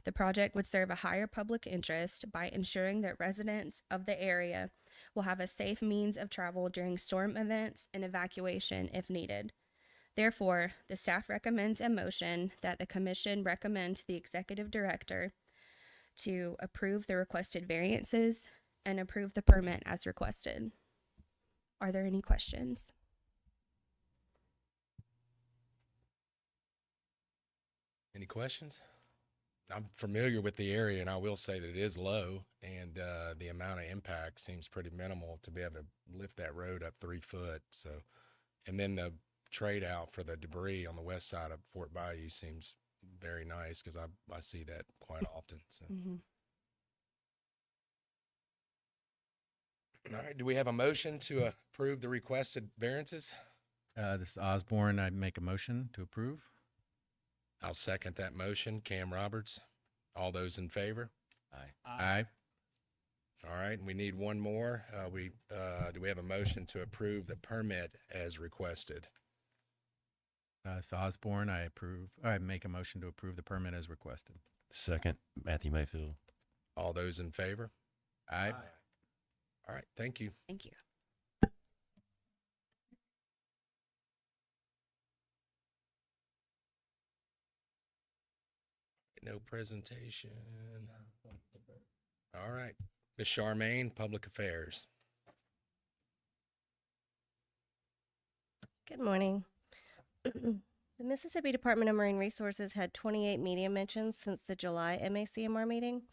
the project would serve a higher public interest by ensuring that residents of the area will have a safe means of travel during storm events and evacuation if needed. Therefore, the staff recommends a motion that the Commission recommend to the Executive Director to approve the requested variances and approve the permit as requested. Are there any questions? Any questions? I'm familiar with the area, and I will say that it is low, and the amount of impact seems pretty minimal to be able to lift that road up 3 foot. So, and then the trade out for the debris on the west side of Fort Bayou seems very nice because I see that quite often. So, all right. Do we have a motion to approve the requested variances? This is Osborne. I make a motion to approve. I'll second that motion. Cam Roberts. All those in favor? Aye. All right. We need one more. Do we have a motion to approve the permit as requested? It's Osborne. I approve. I make a motion to approve the permit as requested. Second, Matthew Mayfield. All those in favor? Aye. All right. Thank you. Thank you. No presentation. All right. Ms. Charmaine, Public Affairs. Good morning. The Mississippi Department of Marine Resources had 28 media mentions since the July MACMR meeting.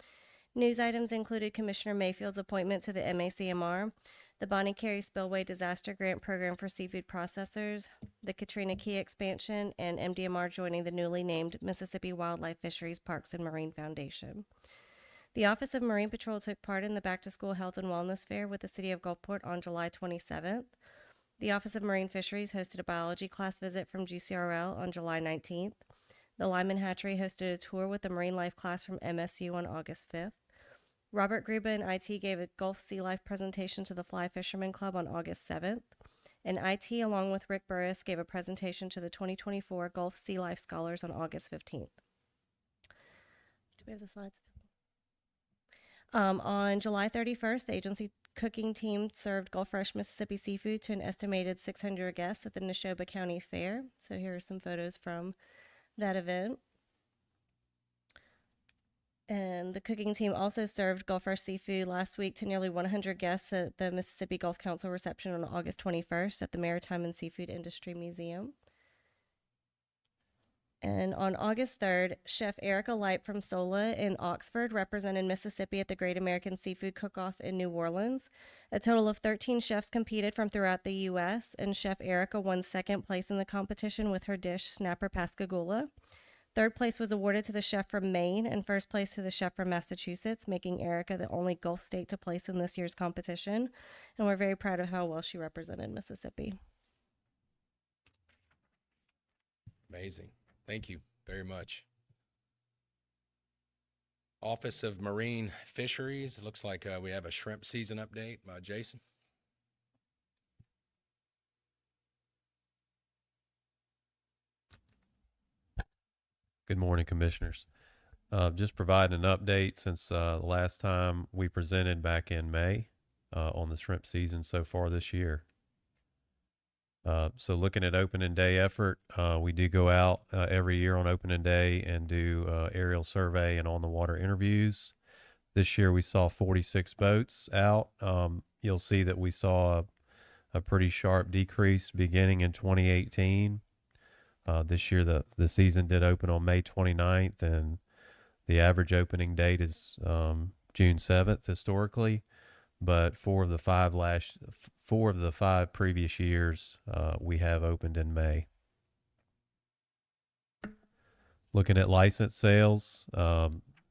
News items included Commissioner Mayfield's appointment to the MACMR, the Bonnie Carey Spillway Disaster Grant Program for seafood processors, the Katrina Key expansion, and MDMR joining the newly named Mississippi Wildlife Fisheries Parks and Marine Foundation. The Office of Marine Patrol took part in the Back to School Health and Wellness Fair with the City of Gulfport on July 27th. The Office of Marine Fisheries hosted a biology class visit from GCRL on July 19th. The Lyman Hatchery hosted a tour with the Marine Life class from MSU on August 5th. Robert Gruba and IT gave a Gulf Sea Life presentation to the Fly Fisherman Club on August 7th. And IT, along with Rick Burris, gave a presentation to the 2024 Gulf Sea Life Scholars on August 15th. Do we have the slides? On July 31st, the agency cooking team served Gulf Fresh Mississippi seafood to an estimated 600 guests at the Neshoba County Fair. So here are some photos from that event. And the cooking team also served Gulf Fresh seafood last week to nearly 100 guests at the Mississippi Gulf Council reception on August 21st at the Maritime and Seafood Industry Museum. And on August 3rd, Chef Erica Light from Sola in Oxford represented Mississippi at the Great American Seafood Cook-Off in New Orleans. A total of 13 chefs competed from throughout the U.S., and Chef Erica won second place in the competition with her dish, Snapper Pascagoula. Third place was awarded to the chef from Maine, and first place to the chef from Massachusetts, making Erica the only Gulf state to place in this year's competition. And we're very proud of how well she represented Mississippi. Amazing. Thank you very much. Office of Marine Fisheries. It looks like we have a shrimp season update by Jason. Good morning, Commissioners. Just providing an update since the last time we presented back in May on the shrimp season so far this year. So looking at opening day effort, we do go out every year on opening day and do aerial survey and on the water interviews. This year we saw 46 boats out. You'll see that we saw a pretty sharp decrease beginning in 2018. This year the season did open on May 29th, and the average opening date is June 7th historically. But four of the five previous years, we have opened in May. Looking at license sales,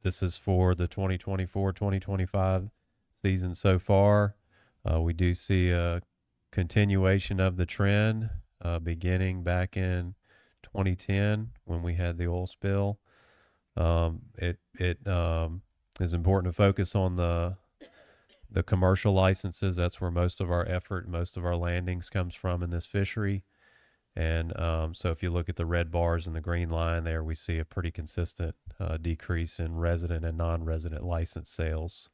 this is for the 2024-2025 season so far. We do see a continuation of the trend beginning back in 2010 when we had the oil spill. It is important to focus on the commercial licenses. That's where most of our effort, most of our landings comes from in this fishery. And so if you look at the red bars and the green line there, we see a pretty consistent decrease in resident and non-resident license sales.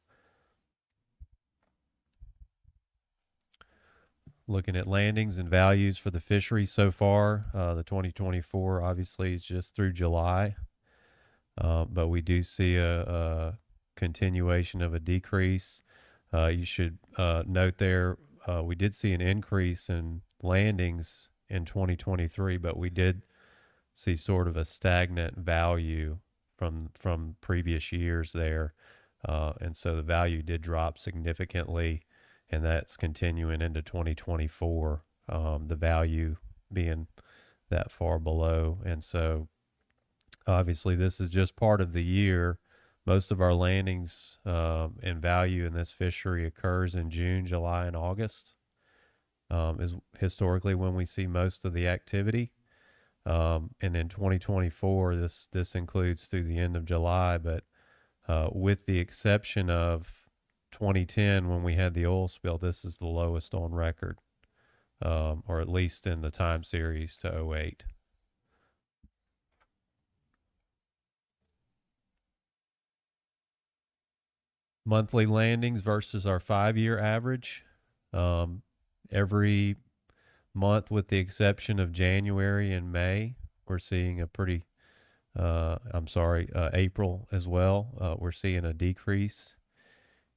Looking at landings and values for the fishery so far, the 2024 obviously is just through July, but we do see a continuation of a decrease. You should note there, we did see an increase in landings in 2023, but we did see sort of a stagnant value from previous years there. And so the value did drop significantly, and that's continuing into 2024, the value being that far below. And so obviously this is just part of the year. Most of our landings and value in this fishery occurs in June, July, and August. Is historically when we see most of the activity. And in 2024, this includes through the end of July, but with the exception of 2010 when we had the oil spill, this is the lowest on record, or at least in the time series to 2008. Monthly landings versus our 5-year average. Every month with the exception of January and May, we're seeing a pretty April as well. We're seeing a decrease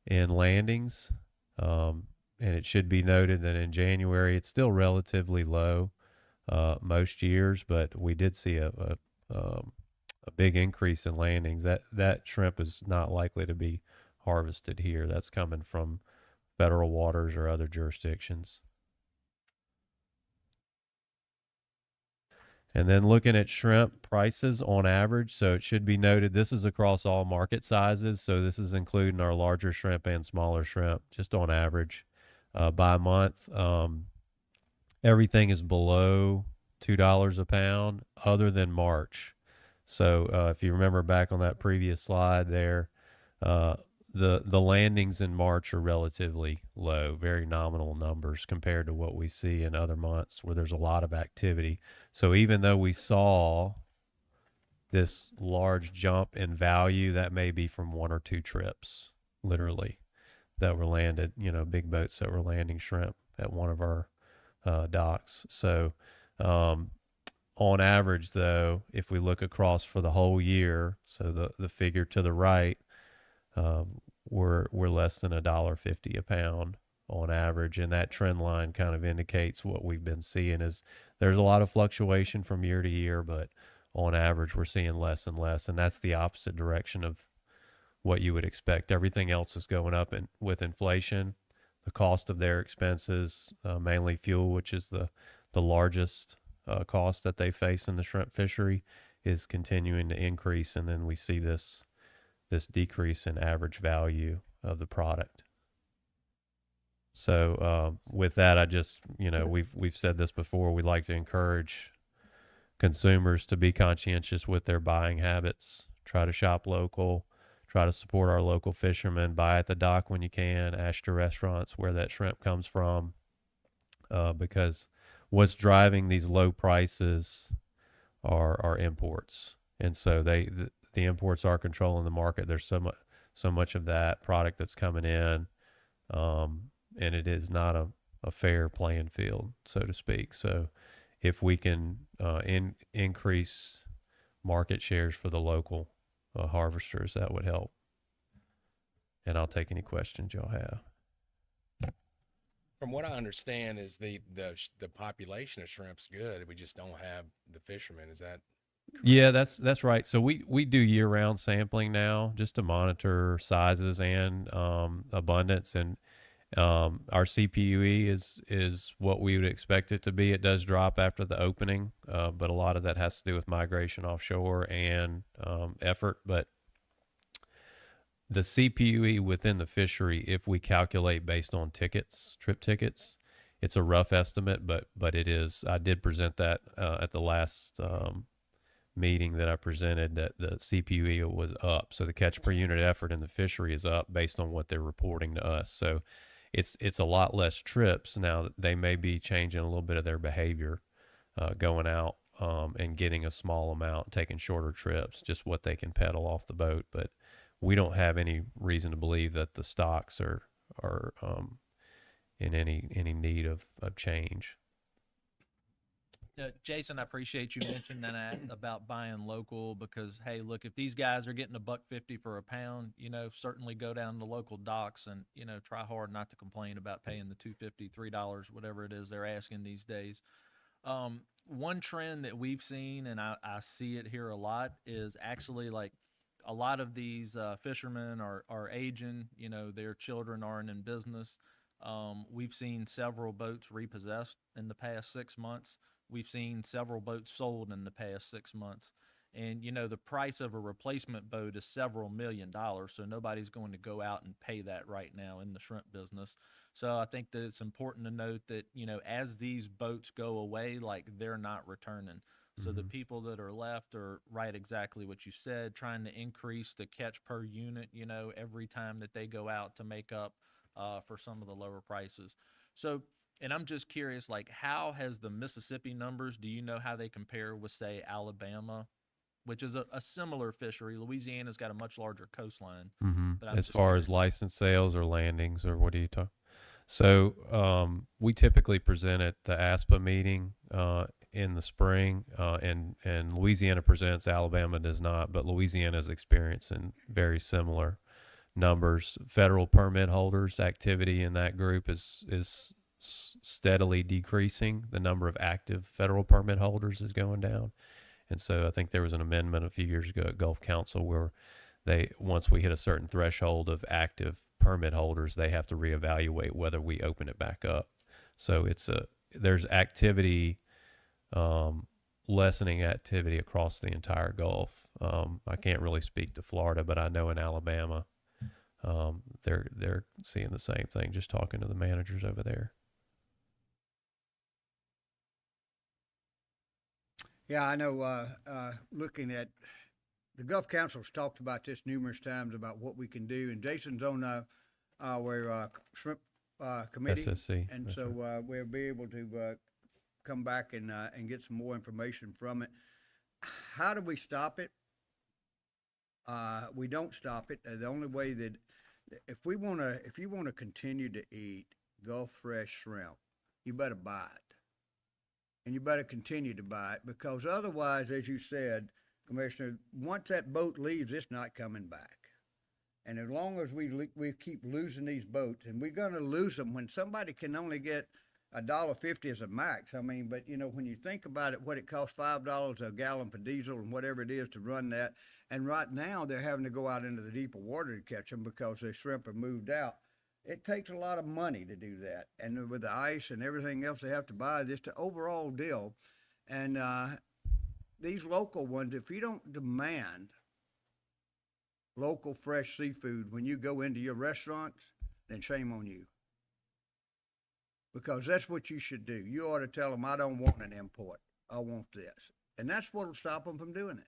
in landings. And it should be noted that in January, it's still relatively low most years, but we did see a big increase in landings. That shrimp is not likely to be harvested here. That's coming from federal waters or other jurisdictions. And then looking at shrimp prices on average, so it should be noted this is across all market sizes. So this is including our larger shrimp and smaller shrimp, just on average by month. Everything is below $2 a pound other than March. So if you remember back on that previous slide there, the landings in March are relatively low, very nominal numbers compared to what we see in other months where there's a lot of activity. So even though we saw this large jump in value, that may be from one or two trips, literally, that were landed, big boats that were landing shrimp at one of our docks. So on average, though, if we look across for the whole year, so the figure to the right, we're less than $1.50 a pound on average, and that trend line kind of indicates what we've been seeing is there's a lot of fluctuation from year to year, but on average we're seeing less and less, and that's the opposite direction of what you would expect. Everything else is going up, and with inflation, the cost of their expenses, mainly fuel, which is the largest cost that they face in the shrimp fishery, is continuing to increase, and then we see this decrease in average value of the product. So with that, I just, we've said this before, we like to encourage consumers to be conscientious with their buying habits, try to shop local, try to support our local fishermen, buy at the dock when you can, ask your restaurants where that shrimp comes from, because what's driving these low prices are imports. And so the imports are controlling the market. There's so much of that product that's coming in, and it is not a fair playing field, so to speak. So if we can increase market shares for the local harvesters, that would help. And I'll take any questions y'all have. From what I understand is the population of shrimp's good. We just don't have the fishermen. Is that? Yeah, that's right. So we do year-round sampling now just to monitor sizes and abundance, and our CPUE is what we would expect it to be. It does drop after the opening, but a lot of that has to do with migration offshore and effort. But the CPUE within the fishery, if we calculate based on trip tickets, it's a rough estimate, but it is. I did present that at the last meeting that I presented, that the CPUE was up. So the catch per unit effort in the fishery is up based on what they're reporting to us. So it's a lot less trips now. They may be changing a little bit of their behavior, going out and getting a small amount, taking shorter trips, just what they can pedal off the boat. But we don't have any reason to believe that the stocks are in any need of change. Jason, I appreciate you mentioning that about buying local, because hey, look, if these guys are getting $1.50 for a pound, certainly go down to the local docks and try hard not to complain about paying the $2.50, $3, whatever it is they're asking these days. One trend that we've seen, and I see it here a lot, is actually like a lot of these fishermen are aging. Their children aren't in business. We've seen several boats repossessed in the past 6 months. We've seen several boats sold in the past 6 months. And, the price of a replacement boat is several $1 million. So nobody's going to go out and pay that right now in the shrimp business. So I think that it's important to note that, as these boats go away, like they're not returning. So the people that are left are right exactly what you said, trying to increase the catch per unit, every time that they go out to make up for some of the lower prices. So, and I'm just curious, like, how has the Mississippi numbers, do you know how they compare with, say, Alabama, which is a similar fishery? Louisiana's got a much larger coastline. But as far as license sales or landings, or what are you talking? So we typically present at the ASPA meeting in the spring, and Louisiana presents, Alabama does not, but Louisiana is experiencing very similar numbers. Federal permit holders activity in that group is steadily decreasing. The number of active federal permit holders is going down. And so I think there was an amendment a few years ago at Gulf Council where once we hit a certain threshold of active permit holders, they have to reevaluate whether we open it back up. So there's activity, lessening activity across the entire Gulf. I can't really speak to Florida, but I know in Alabama, they're seeing the same thing, just talking to the managers over there. Yeah, I know, looking at, the Gulf Council's talked about this numerous times about what we can do, and Jason's on, our, shrimp, committee. SSC. And that's so, right. we'll be able to, come back and get some more information from it. How do we stop it? We don't stop it. The only way that, if you wanna continue to eat Gulf fresh shrimp, you better buy it. And you better continue to buy it, because otherwise, as you said, Commissioner, once that boat leaves, it's not coming back. And as long as we keep losing these boats, and we're gonna lose them when somebody can only get $1.50 as a max. I mean, but you know, when you think about it, what it costs $5 a gallon for diesel and whatever it is to run that, and right now they're having to go out into the deeper water to catch them because their shrimp have moved out. It takes a lot of money to do that, and with the ice and everything else they have to buy, just the overall deal. And these local ones, if you don't demand local fresh seafood when you go into your restaurants, then shame on you. Because that's what you should do. You ought to tell them, I don't want an import. I want this. And that's what will stop them from doing it.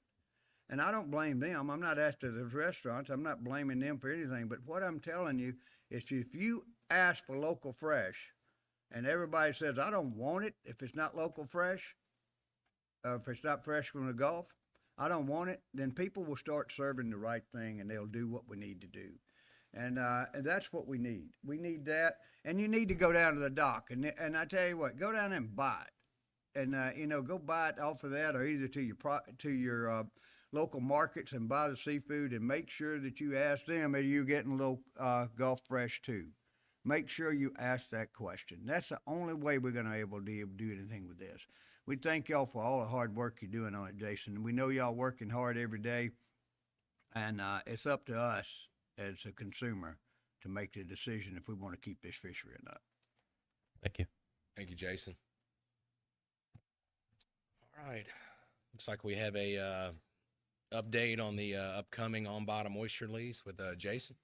And I don't blame them. I'm not after those restaurants. I'm not blaming them for anything. But what I'm telling you is, if you ask for local fresh and everybody says, I don't want it if it's not local fresh, if it's not fresh from the Gulf, I don't want it, then people will start serving the right thing and they'll do what we need to do. And that's what we need. We need that. And you need to go down to the dock. And I tell you what, go down and buy it. And, go buy it off of that, or either to your local markets and buy the seafood, and make sure that you ask them, are you getting a little Gulf fresh too? Make sure you ask that question. That's the only way we're going to be able to do anything with this. We thank y'all for all the hard work you're doing on it, Jason. We know y'all working hard every day, and it's up to us as a consumer to make the decision if we want to keep this fishery or not. Thank you. Thank you, Jason. All right. Looks like we have a update on the upcoming on-bottom oyster lease with Jason.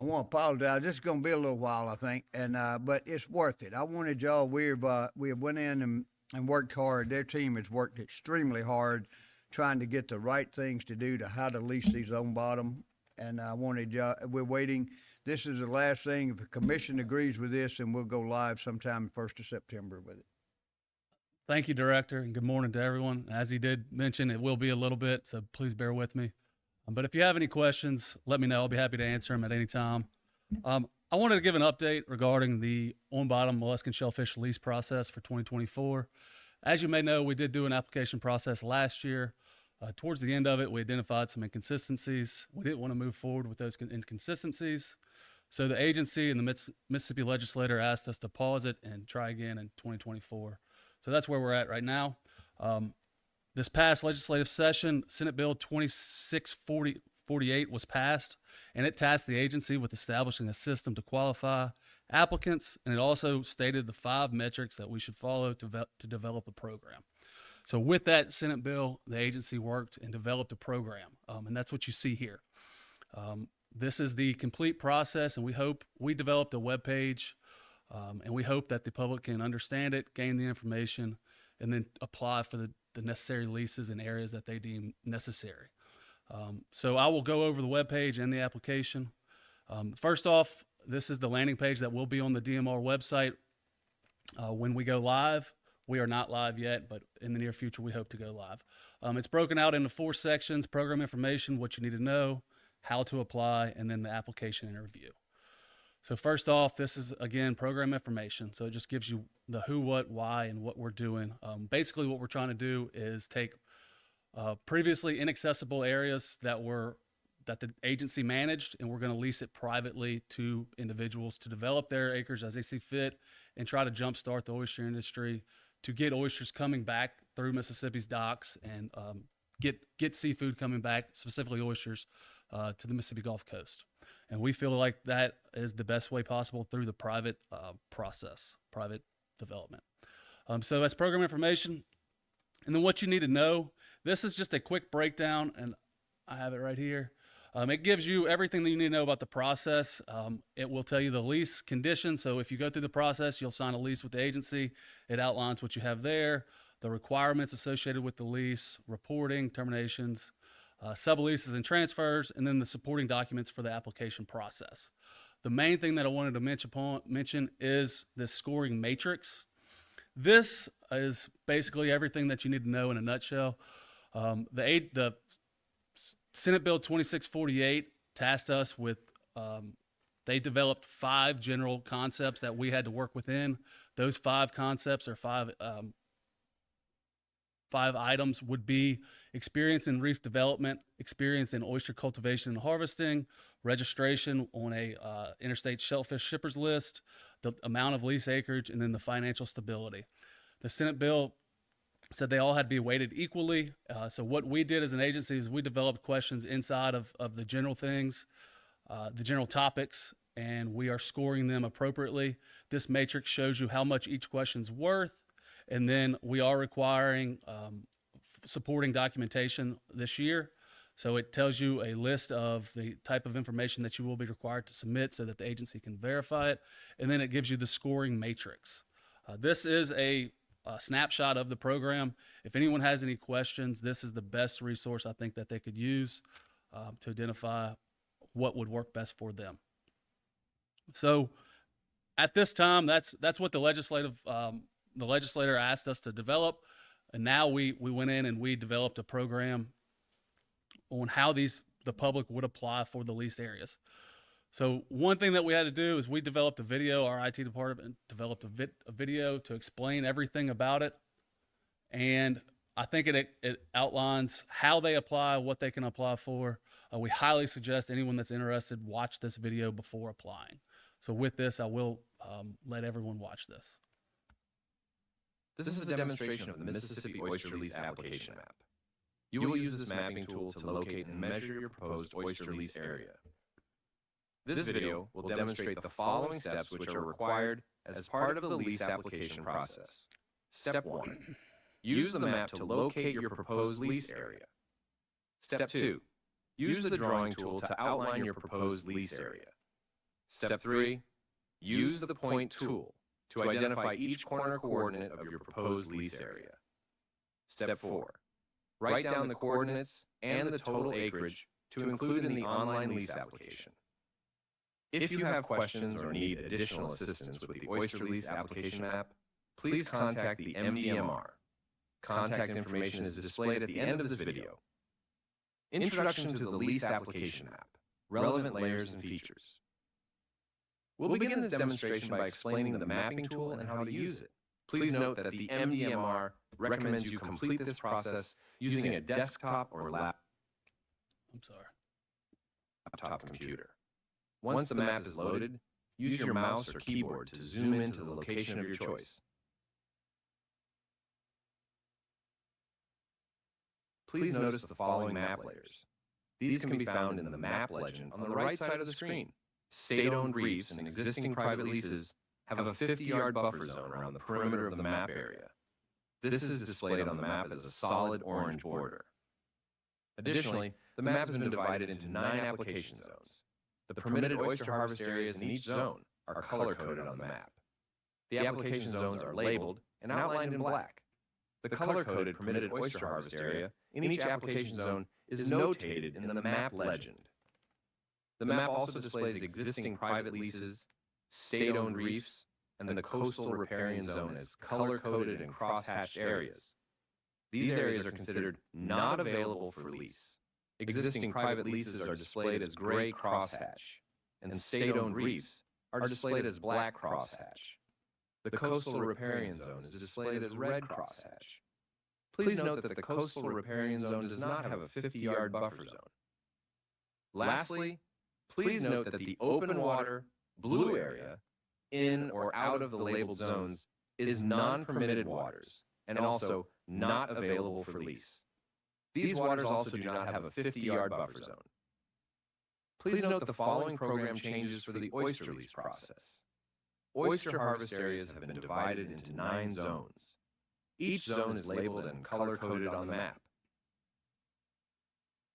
I want to apologize. This is going to be a little while, I think, and but it's worth it. I wanted y'all. We have went in and worked hard. Their team has worked extremely hard, trying to get the right things to do to how to lease these on bottom. And I wanted y'all. We're waiting. This is the last thing. If the commission agrees with this, then we'll go live sometime 1st of September with it. Thank you, Director, and good morning to everyone. As he did mention, it will be a little bit, so please bear with me. But if you have any questions, let me know. I'll be happy to answer them at any time. I wanted to give an update regarding the on-bottom mollusk and shellfish lease process for 2024. As you may know, we did do an application process last year. Towards the end of it, we identified some inconsistencies. We didn't want to move forward with those inconsistencies. So the agency and the Mississippi legislator asked us to pause it and try again in 2024. So that's where we're at right now. This past legislative session, Senate Bill 2648 was passed, and it tasked the agency with establishing a system to qualify applicants, and it also stated the 5 metrics that we should follow to develop a program. So with that Senate bill, the agency worked and developed a program, and that's what you see here. This is the complete process, and we developed a web page, and we hope that the public can understand it, gain the information, and then apply for the necessary leases in areas that they deem necessary. So I will go over the web page and the application. First off, this is the landing page that will be on the DMR website when we go live. We are not live yet, but in the near future, we hope to go live. It's broken out into 4 sections: program information, what you need to know, how to apply, and then the application and review. So first off, this is again program information. So it just gives you the who, what, why, and what we're doing. Basically, what we're trying to do is take previously inaccessible areas that the agency managed, and we're going to lease it privately to individuals to develop their acres as they see fit, and try to jumpstart the oyster industry to get oysters coming back through Mississippi's docks and get seafood coming back, specifically oysters, to the Mississippi Gulf Coast. And we feel like that is the best way possible through the private process, private development. So that's program information. And then what you need to know, this is just a quick breakdown, and I have it right here. It gives you everything that you need to know about the process. It will tell you the lease conditions. So if you go through the process, you'll sign a lease with the agency. It outlines what you have there, the requirements associated with the lease, reporting, terminations, subleases and transfers, and then the supporting documents for the application process. The main thing that I wanted to mention is this scoring matrix. This is basically everything that you need to know in a nutshell. The Senate Bill 2648 tasked us with, they developed 5 general concepts that we had to work within. Those 5 concepts or 5 items would be experience in reef development, experience in oyster cultivation and harvesting, registration on a interstate shellfish shippers list, the amount of lease acreage, and then the financial stability. The Senate bill said they all had to be weighted equally. So what we did as an agency is we developed questions inside of the general things, the general topics, and we are scoring them appropriately. This matrix shows you how much each question's worth. And then we are requiring supporting documentation this year. So it tells you a list of the type of information that you will be required to submit so that the agency can verify it. And then it gives you the scoring matrix. This is a snapshot of the program. If anyone has any questions, this is the best resource I think that they could use to identify what would work best for them. So at this time, that's what the legislator asked us to develop, and now we went in and we developed a program on how the public would apply for the lease areas. So one thing that we had to do is we developed a video. Our IT department developed a video to explain everything about it, and I think it outlines how they apply, what they can apply for. We highly suggest anyone that's interested watch this video before applying. So with this, I will let everyone watch this. This is a demonstration of the Mississippi Oyster Lease Application Map. You will use this mapping tool to locate and measure your proposed oyster lease area. This video will demonstrate the following steps which are required as part of the lease application process. Step 1. Use the map to locate your proposed lease area. Step 2. Use the drawing tool to outline your proposed lease area. Step 3. Use the point tool to identify each corner coordinate of your proposed lease area. Step 4. Write down the coordinates and the total acreage to include in the online lease application. If you have questions or need additional assistance with the oyster lease application map, please contact the MDMR. Contact information is displayed at the end of this video. Introduction to the lease application map, relevant layers and features. We'll begin this demonstration by explaining the mapping tool and how to use it. Please note that the MDMR recommends you complete this process using a desktop or laptop computer. Once the map is loaded, use your mouse or keyboard to zoom into the location of your choice. Please notice the following map layers. These can be found in the map legend on the right side of the screen. State-owned reefs and existing private leases have a 50-yard buffer zone around the perimeter of the map area. This is displayed on the map as a solid orange border. Additionally, the map has been divided into 9 application zones. The permitted oyster harvest areas in each zone are color-coded on the map. The application zones are labeled and outlined in black. The color-coded permitted oyster harvest area in each application zone is notated in the map legend. The map also displays existing private leases, state-owned reefs, and the coastal riparian zone as color-coded and cross-hatched areas. These areas are considered not available for lease. Existing private leases are displayed as gray crosshatch, and state-owned reefs are displayed as black crosshatch. The coastal riparian zone is displayed as red crosshatch. Please note that the coastal riparian zone does not have a 50-yard buffer zone. Lastly, please note that the open water blue area in or out of the labeled zones is non-permitted waters and also not available for lease. These waters also do not have a 50-yard buffer zone. Please note the following program changes for the oyster lease process. Oyster harvest areas have been divided into 9 zones. Each zone is labeled and color-coded on the map.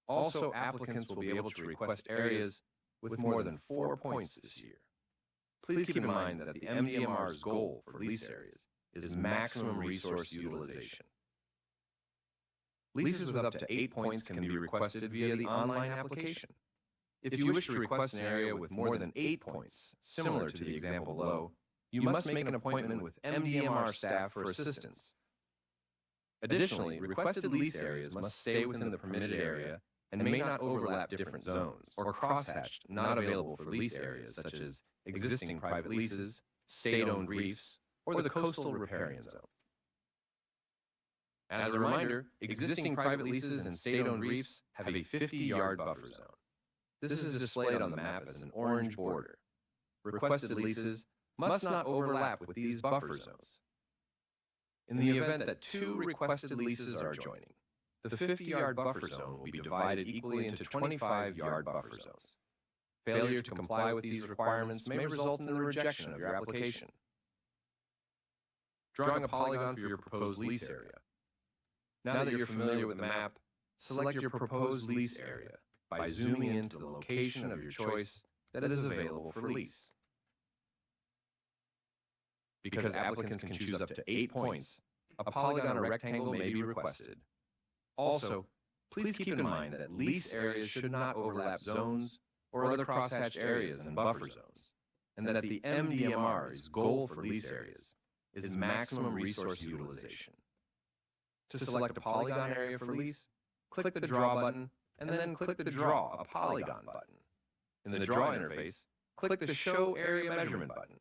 Also, applicants will be able to request areas with more than 4 points this year. Please keep in mind that the MDMR's goal for lease areas is maximum resource utilization. Leases with up to 8 points can be requested via the online application. If you wish to request an area with more than 8 points, similar to the example below, you must make an appointment with MDMR staff for assistance. Additionally, requested lease areas must stay within the permitted area and may not overlap different zones or crosshatched not available for lease areas such as existing private leases, state-owned reefs, or the coastal riparian zone. As a reminder, existing private leases and state-owned reefs have a 50-yard buffer zone. This is displayed on the map as an orange border. Requested leases must not overlap with these buffer zones. In the event that 2 requested leases are adjoining, the 50-yard buffer zone will be divided equally into 25-yard buffer zones. Failure to comply with these requirements may result in the rejection of your application. Drawing a polygon for your proposed lease area. Now that you're familiar with the map, select your proposed lease area by zooming into the location of your choice that is available for lease. Because applicants can choose up to 8 points, a polygon or rectangle may be requested. Also, please keep in mind that lease areas should not overlap zones or other crosshatched areas and buffer zones, and that the MDMR's goal for lease areas is maximum resource utilization. To select a polygon area for lease, click the Draw button, and then click the Draw a Polygon button. In the Draw interface, click the Show Area Measurement button.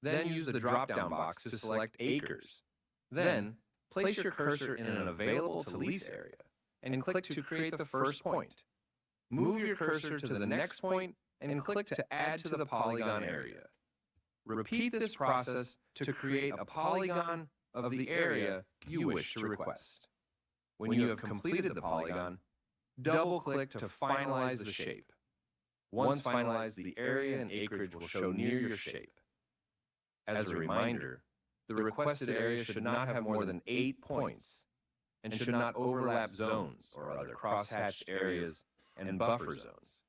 Then use the drop-down box to select acres. Then, place your cursor in an available to lease area and click to create the first point. Move your cursor to the next point and click to add to the polygon area. Repeat this process to create a polygon of the area you wish to request. When you have completed the polygon, double-click to finalize the shape. Once finalized, the area and acreage will show near your shape. As a reminder, the requested area should not have more than 8 points and should not overlap zones or other crosshatched areas and buffer zones.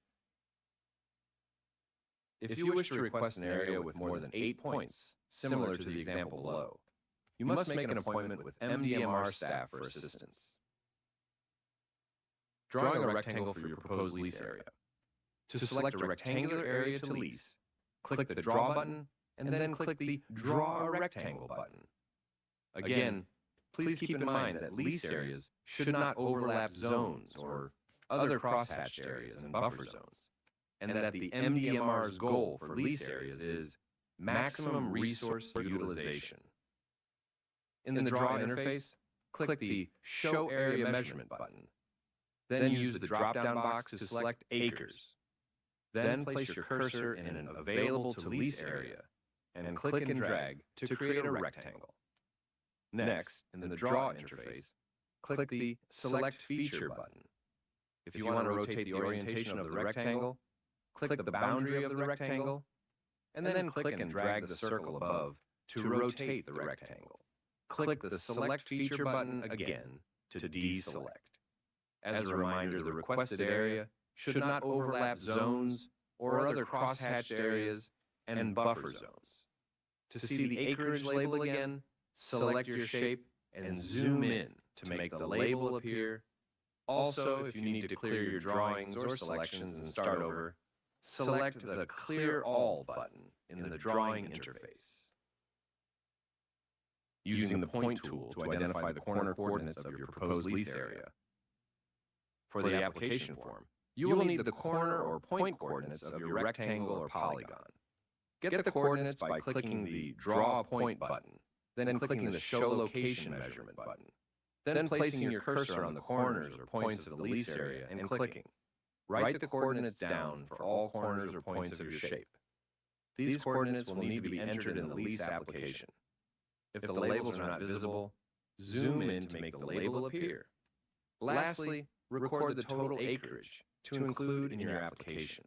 If you wish to request an area with more than 8 points, similar to the example below, you must make an appointment with MDMR staff for assistance. Drawing a rectangle for your proposed lease area. To select a rectangular area to lease, click the Draw button and then click the Draw a Rectangle button. Again, please keep in mind that lease areas should not overlap zones or other crosshatched areas and buffer zones, and that the MDMR's goal for lease areas is maximum resource utilization. In the Draw interface, click the Show Area Measurement button. Then use the drop-down box to select acres. Then place your cursor in an available to lease area and click and drag to create a rectangle. Next, in the Draw interface, click the Select Feature button. If you want to rotate the orientation of the rectangle, click the boundary of the rectangle, and then click and drag the circle above to rotate the rectangle. Click the Select Feature button again to deselect. As a reminder, the requested area should not overlap zones or other crosshatched areas and buffer zones. To see the acreage label again, select your shape and zoom in to make the label appear. Also, if you need to clear your drawings or selections and start over, select the Clear All button in the drawing interface. Using the Point tool to identify the corner coordinates of your proposed lease area. For the application form, you will need the corner or point coordinates of your rectangle or polygon. Get the coordinates by clicking the Draw a Point button, then clicking the Show Location Measurement button, then placing your cursor on the corners or points of the lease area and clicking. Write the coordinates down for all corners or points of your shape. These coordinates will need to be entered in the lease application. If the labels are not visible, zoom in to make the label appear. Lastly, record the total acreage to include in your application.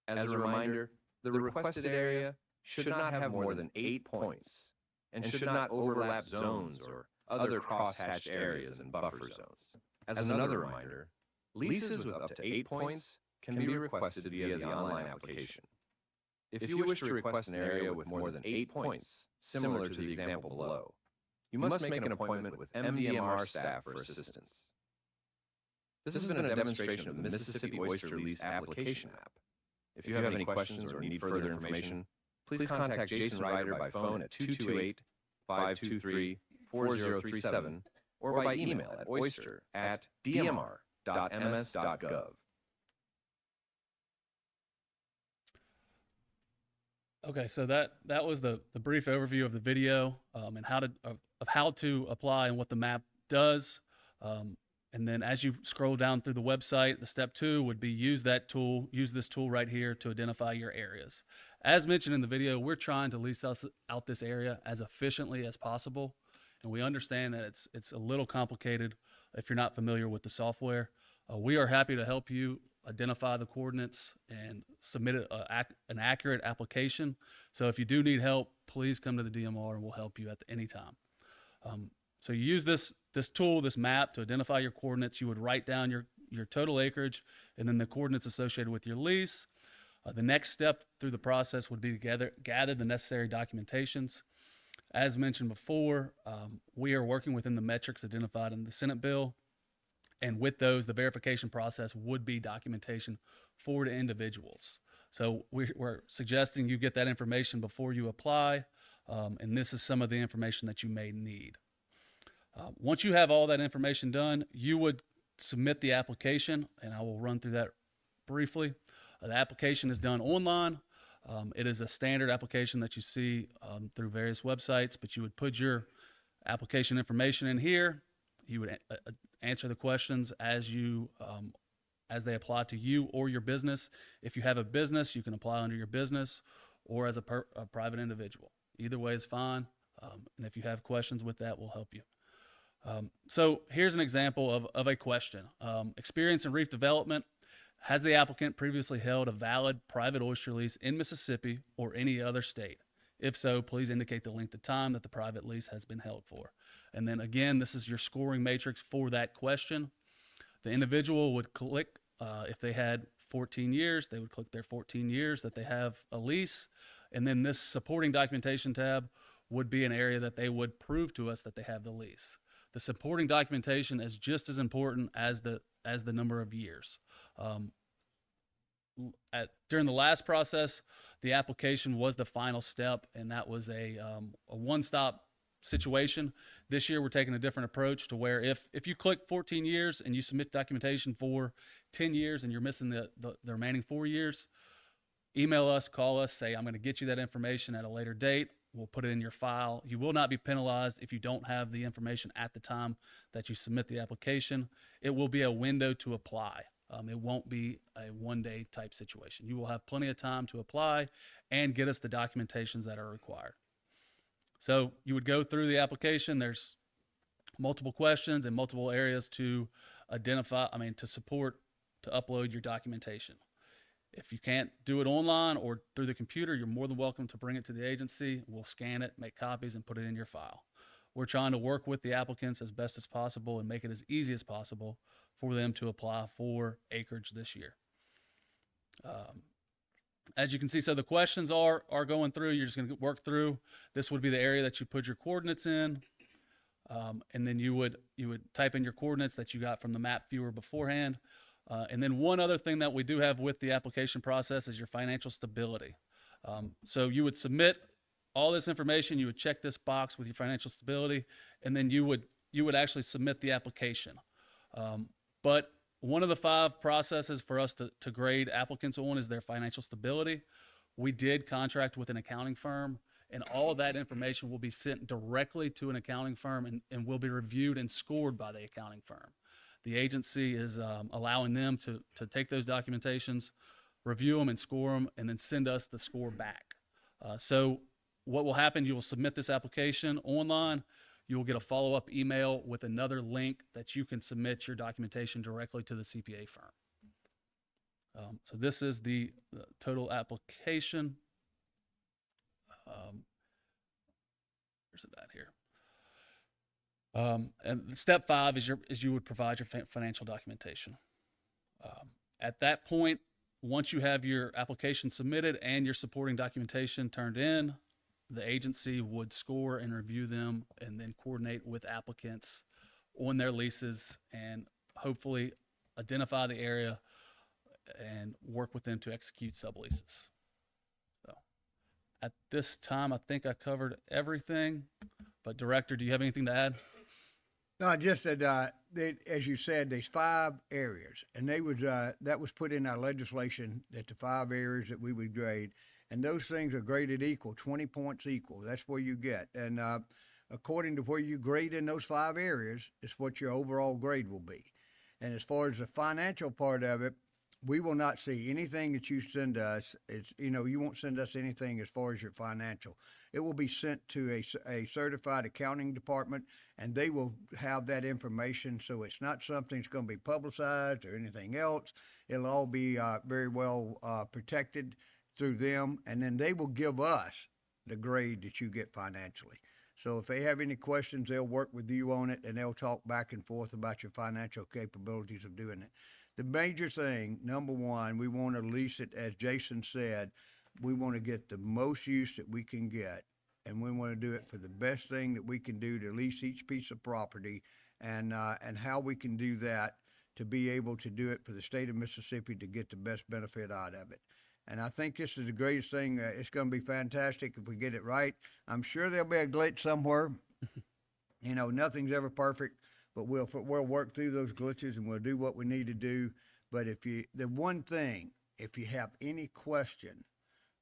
As a reminder, the requested area should not have more than 8 points and should not overlap zones or other crosshatched areas and buffer zones. As another reminder, leases with up to 8 points can be requested via the online application. If you wish to request an area with more than 8 points, similar to the example below, you must make an appointment with MDMR staff for assistance. This has been a demonstration of the Mississippi Oyster Lease application app. If you have any questions or need further information, please contact Jason Ryder by phone at 228-523-4037 or by email at oyster@dmr.ms.gov. Okay, so that was the brief overview of the video and how to apply and what the map does. And then as you scroll down through the website, the step 2 would be use this tool right here to identify your areas. As mentioned in the video, we're trying to lease out this area as efficiently as possible. And we understand that it's a little complicated if you're not familiar with the software. We are happy to help you identify the coordinates and submit an accurate application. So if you do need help, please come to the DMR and we'll help you at any time. So you use this tool, this map, to identify your coordinates. You would write down your total acreage and then the coordinates associated with your lease. The next step through the process would be to gather the necessary documentations. As mentioned before, we are working within the metrics identified in the Senate bill. And with those, the verification process would be documentation for the individuals. So we're suggesting you get that information before you apply. And this is some of the information that you may need. Once you have all that information done, you would submit the application, and I will run through that briefly. The application is done online. It is a standard application that you see through various websites, but you would put your application information in here. You would answer the questions as they apply to you or your business. If you have a business, you can apply under your business or as a private individual. Either way is fine. And if you have questions with that, we'll help you. So here's an example of a question. Experience in reef development. Has the applicant previously held a valid private oyster lease in Mississippi or any other state? If so, please indicate the length of time that the private lease has been held for. And then again, this is your scoring matrix for that question. The individual would click, if they had 14 years, they would click their 14 years that they have a lease. And then this supporting documentation tab would be an area that they would prove to us that they have the lease. The supporting documentation is just as important as the number of years. During the last process, the application was the final step, and that was a one-stop situation. This year, we're taking a different approach to where if you click 14 years and you submit documentation for 10 years and you're missing the remaining 4 years, email us, call us, say, I'm going to get you that information at a later date. We'll put it in your file. You will not be penalized if you don't have the information at the time that you submit the application. It will be a window to apply. It won't be a one-day type situation. You will have plenty of time to apply and get us the documentations that are required. So you would go through the application. There's multiple questions and multiple areas to support, to upload your documentation. If you can't do it online or through the computer, you're more than welcome to bring it to the agency. We'll scan it, make copies, and put it in your file. We're trying to work with the applicants as best as possible and make it as easy as possible for them to apply for acreage this year. As you can see, so the questions are going through. You're just going to work through. This would be the area that you put your coordinates in. And then you would type in your coordinates that you got from the map viewer beforehand. And then one other thing that we do have with the application process is your financial stability. So you would submit all this information, you would check this box with your financial stability, and then you would actually submit the application. But one of the 5 processes for us to grade applicants on is their financial stability. we did contract with an accounting firm, and all of that information will be sent directly to an accounting firm and will be reviewed and scored by the accounting firm. The agency is allowing them to take those documentations, review them and score them, and then send us the score back. So what will happen, you will submit this application online. You will get a follow-up email with another link that you can submit your documentation directly to the CPA firm. So this is the total application. Where's it at here? And step 5 is you would provide your financial documentation. At that point, once you have your application submitted and your supporting documentation turned in, the agency would score and review them and then coordinate with applicants on their leases and hopefully identify the area and work with them to execute subleases. So at this time, I think I covered everything, but Director, do you have anything to add? No, just that, as you said, there's 5 areas, and that was put in our legislation that the 5 areas that we would grade, and those things are graded equal, 20 points equal. That's where you get, and according to where you grade in those 5 areas, is what your overall grade will be. And as far as the financial part of it, we will not see anything that you send us. You won't send us anything as far as your financial. It will be sent to a certified accounting department, and they will have that information. So it's not something that's going to be publicized or anything else. It'll all be very well protected through them, and then they will give us the grade that you get financially. So if they have any questions, they'll work with you on it, and they'll talk back and forth about your financial capabilities of doing it. The major thing, number one, we want to lease it, as Jason said, we want to get the most use that we can get, and we want to do it for the best thing that we can do to lease each piece of property, and how we can do that to be able to do it for the state of Mississippi to get the best benefit out of it. And I think this is the greatest thing. It's going to be fantastic if we get it right. I'm sure there'll be a glitch somewhere. Nothing's ever perfect. But we'll work through those glitches and we'll do what we need to do. But if you have any question,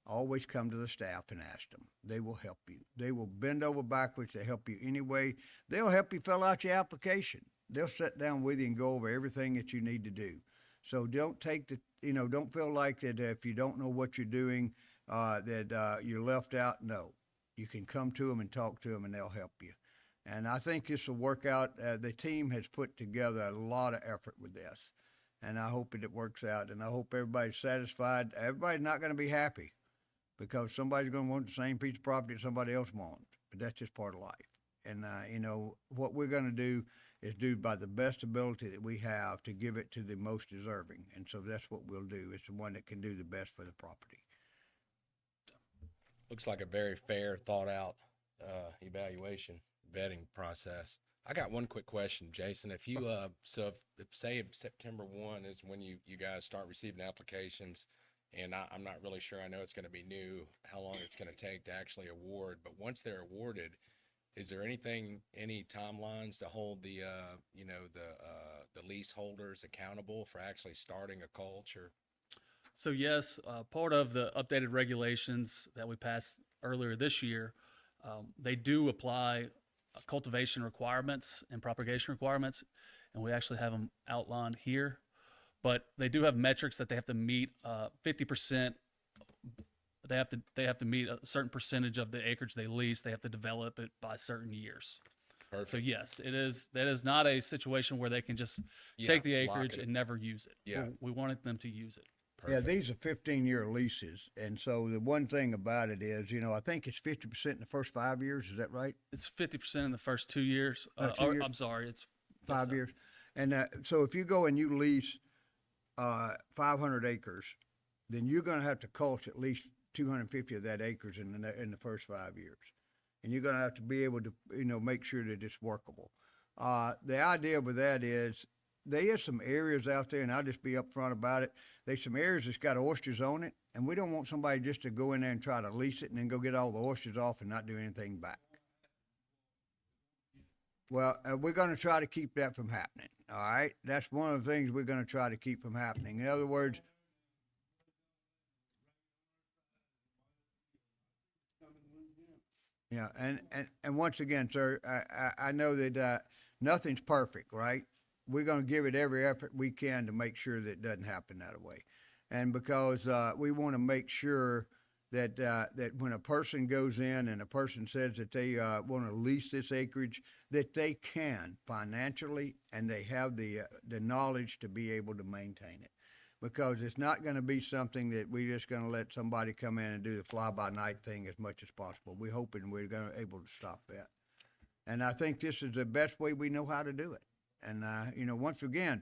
always come to the staff and ask them. They will help you. They will bend over backwards to help you anyway. They'll help you fill out your application. They'll sit down with you and go over everything that you need to do. So don't don't feel like that if you don't know what you're doing, that you're left out. No, you can come to them and talk to them and they'll help you. And I think this will work out. The team has put together a lot of effort with this, and I hope it works out. And I hope everybody's satisfied. Everybody's not going to be happy because somebody's going to want the same piece of property that somebody else wants, but that's just part of life. And, what we're going to do is do by the best ability that we have to give it to the most deserving. And so that's what we'll do. It's the one that can do the best for the property. Looks like a very fair, thought out evaluation vetting process. I got one quick question, Jason. If you say September 1 is when you guys start receiving applications, and I'm not really sure, I know it's going to be new, how long it's going to take to actually award, but once they're awarded, is there any timelines to hold the leaseholders accountable for actually starting a culture? So yes, part of the updated regulations that we passed earlier this year, they do apply cultivation requirements and propagation requirements, and we actually have them outlined here. But they do have metrics that they have to meet. 50%. They have to meet a certain percentage of the acreage they lease. They have to develop it by certain years. Perfect. So yes, that is not a situation where they can just take the acreage and never use it. Yeah. We wanted them to use it. Perfect. Yeah, these are 15-year leases. And so the one thing about it is, I think it's 50% in the first 5 years. Is that right? It's 50% in the first 2 years. 2 years? I'm sorry, it's 5 years. And so if you go and you lease 500 acres, then you're going to have to culch at least 250 of that acres in the first 5 years. And you're going to have to be able to, make sure that it's workable. The idea with that is there is some areas out there, and I'll just be upfront about it. There's some areas that's got oysters on it, and we don't want somebody just to go in there and try to lease it and then go get all the oysters off and not do anything back. Well, we're going to try to keep that from happening, all right? That's one of the things we're going to try to keep from happening. In other words, Yeah, and once again, sir, I know that nothing's perfect, right? We're going to give it every effort we can to make sure that it doesn't happen that way, and because we want to make sure that when a person goes in and a person says that they want to lease this acreage, that they can financially and they have the knowledge to be able to maintain it. Because it's not going to be something that we're just going to let somebody come in and do the fly-by-night thing as much as possible. We're hoping we're going to able to stop that. And I think this is the best way we know how to do it. And, once again,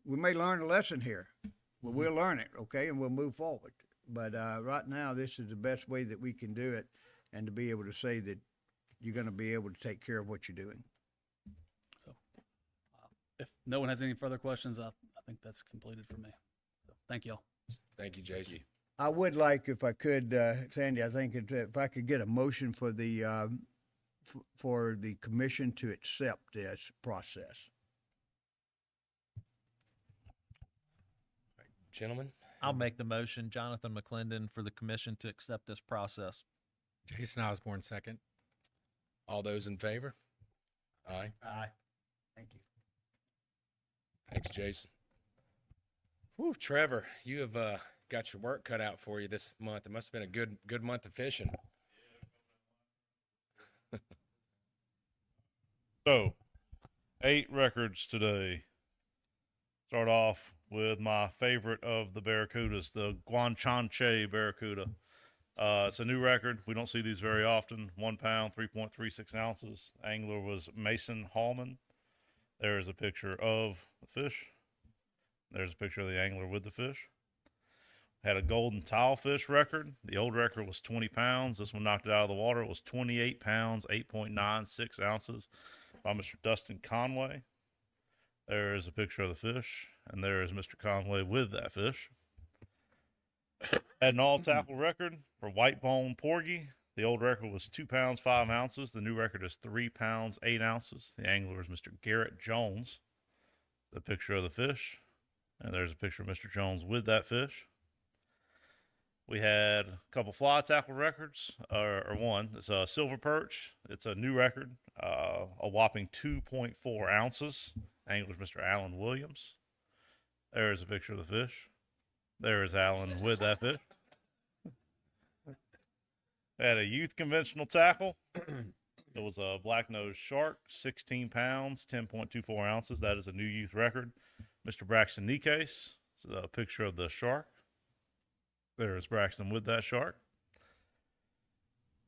we may learn a lesson here. Well, we'll learn it, okay, and we'll move forward. But right now, this is the best way that we can do it and to be able to say that you're going to be able to take care of what you're doing. So, if no one has any further questions, I think that's completed for me. So, thank you all. Thank you, Jason. I would like, if I could, Sandy, I think if I could get a motion for the commission to accept this process. Gentlemen, I'll make the motion, Jonathan McClendon, for the commission to accept this process. Jason Osborne, second. all those in favor? Aye. Aye. Thank you. Thanks, Jason. Whew, Trevor, you have got your work cut out for you this month. It must have been a good month of fishing. So, 8 records today. Start off with my favorite of the barracudas, the Guanchanche barracuda. It's a new record. We don't see these very often. 1 pound, 3.36 ounces. Angler was Mason Hallman. There's a picture of the fish. There's a picture of the angler with the fish. Had a golden tilefish record. The old record was 20 pounds. This one knocked it out of the water. It was 28 pounds, 8.96 ounces by Mr. Dustin Conway. There is a picture of the fish, and there is Mr. Conway with that fish. Had an all tackle record for white bone porgy. The old record was 2 pounds, 5 ounces. The new record is 3 pounds, 8 ounces. The angler is Mr. Garrett Jones. The picture of the fish, and there's a picture of Mr. Jones with that fish. We had a couple fly tackle records, or one. It's a silver perch. It's a new record, a whopping 2.4 ounces. Angler's Mr. Alan Williams. There is a picture of the fish. There is Alan with that fish. Had a youth conventional tackle. It was a black-nosed shark, 16 pounds, 10.24 ounces. That is a new youth record. Mr. Braxton Nikes. It's a picture of the shark. There is Braxton with that shark.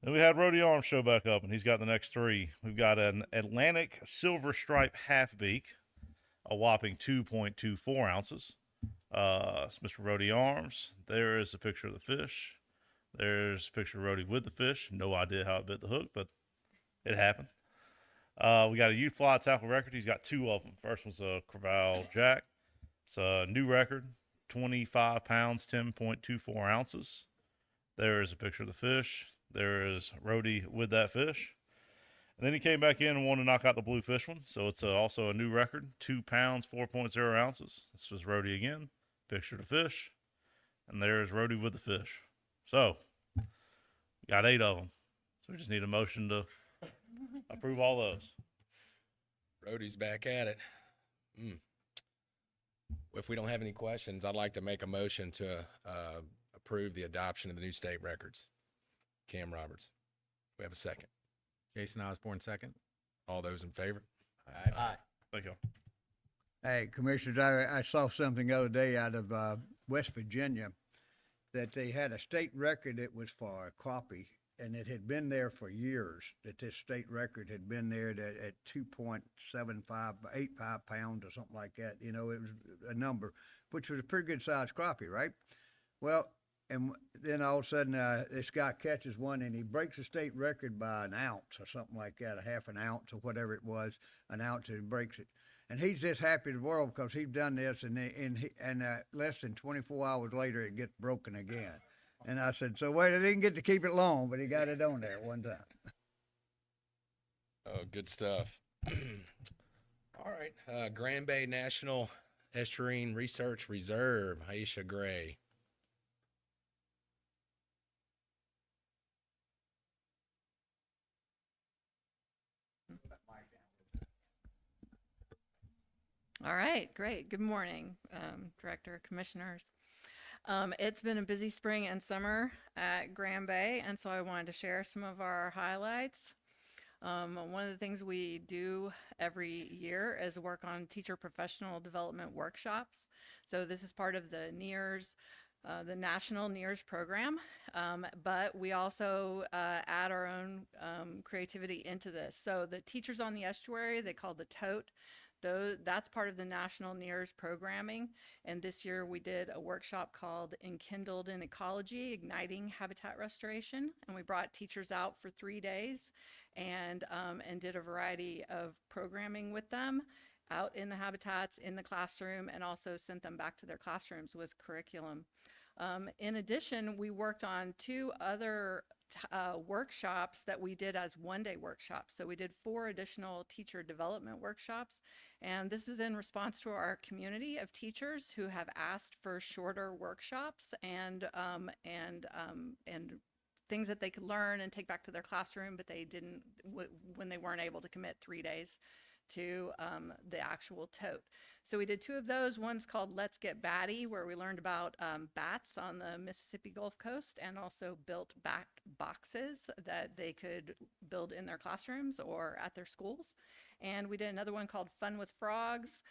Then we had Rody Arms show back up, and he's got the next 3. We've got an Atlantic silver stripe half beak, a whopping 2.24 ounces. It's Mr. Rody Arms. There is a picture of the fish. There's a picture of Rody with the fish. No idea how it bit the hook, but it happened. We got a youth fly tackle record. He's got 2 of them. First one's a Creval Jack. It's a new record, 25 pounds, 10.24 ounces. There is a picture of the fish. There is Rody with that fish. And then he came back in and wanted to knock out the blue fish one. So it's also a new record, 2 pounds, 4.0 ounces. This was Rody again. Picture of the fish. And there's Rody with the fish. So, we got 8 of them. So we just need a motion to approve all those. Rody's back at it. If we don't have any questions, I'd like to make a motion to approve the adoption of the new state records. Cam Roberts. We have a second. Jason Osborne, second. All those in favor? Aye. Thank you. Hey, Commissioners, I saw something the other day out of West Virginia that they had a state record that was for crappie, and it had been there for years, that this state record had been there at 2.85 pounds or something like that. You know, it was a number, which was a pretty good sized crappie, right? Well, and then all of a sudden, this guy catches one, and he breaks the state record by an ounce or something like that, a half an ounce or whatever it was, an ounce, and he breaks it. And he's just happy in the world because he's done this, and less than 24 hours later, it gets broken again. And I said, so wait, he didn't get to keep it long, but he got it on there one time. Oh, good stuff. All right. Grand Bay National Estuarine Research Reserve, Aisha Gray. All right, great. Good morning, Director, Commissioners. It's been a busy spring and summer at Grand Bay, and so I wanted to share some of our highlights. One of the things we do every year is work on teacher professional development workshops. So this is part of the NEARS, the National NEARS program, but we also add our own creativity into this. So the teachers on the estuary, they call the TOTE. That's part of the National NEARS programming. And this year we did a workshop called Enkindled in Ecology, Igniting Habitat Restoration. And we brought teachers out for 3 days and did a variety of programming with them out in the habitats, in the classroom, and also sent them back to their classrooms with curriculum. In addition, we worked on 2 other workshops that we did as one-day workshops. So we did 4 additional teacher development workshops, and this is in response to our community of teachers who have asked for shorter workshops and things that they could learn and take back to their classroom, but they didn't when they weren't able to commit 3 days to the actual tote. So we did 2 of those. One's called Let's Get Batty, where we learned about bats on the Mississippi Gulf Coast and also built bat boxes that they could build in their classrooms or at their schools. And we did another one called Fun with Frogs,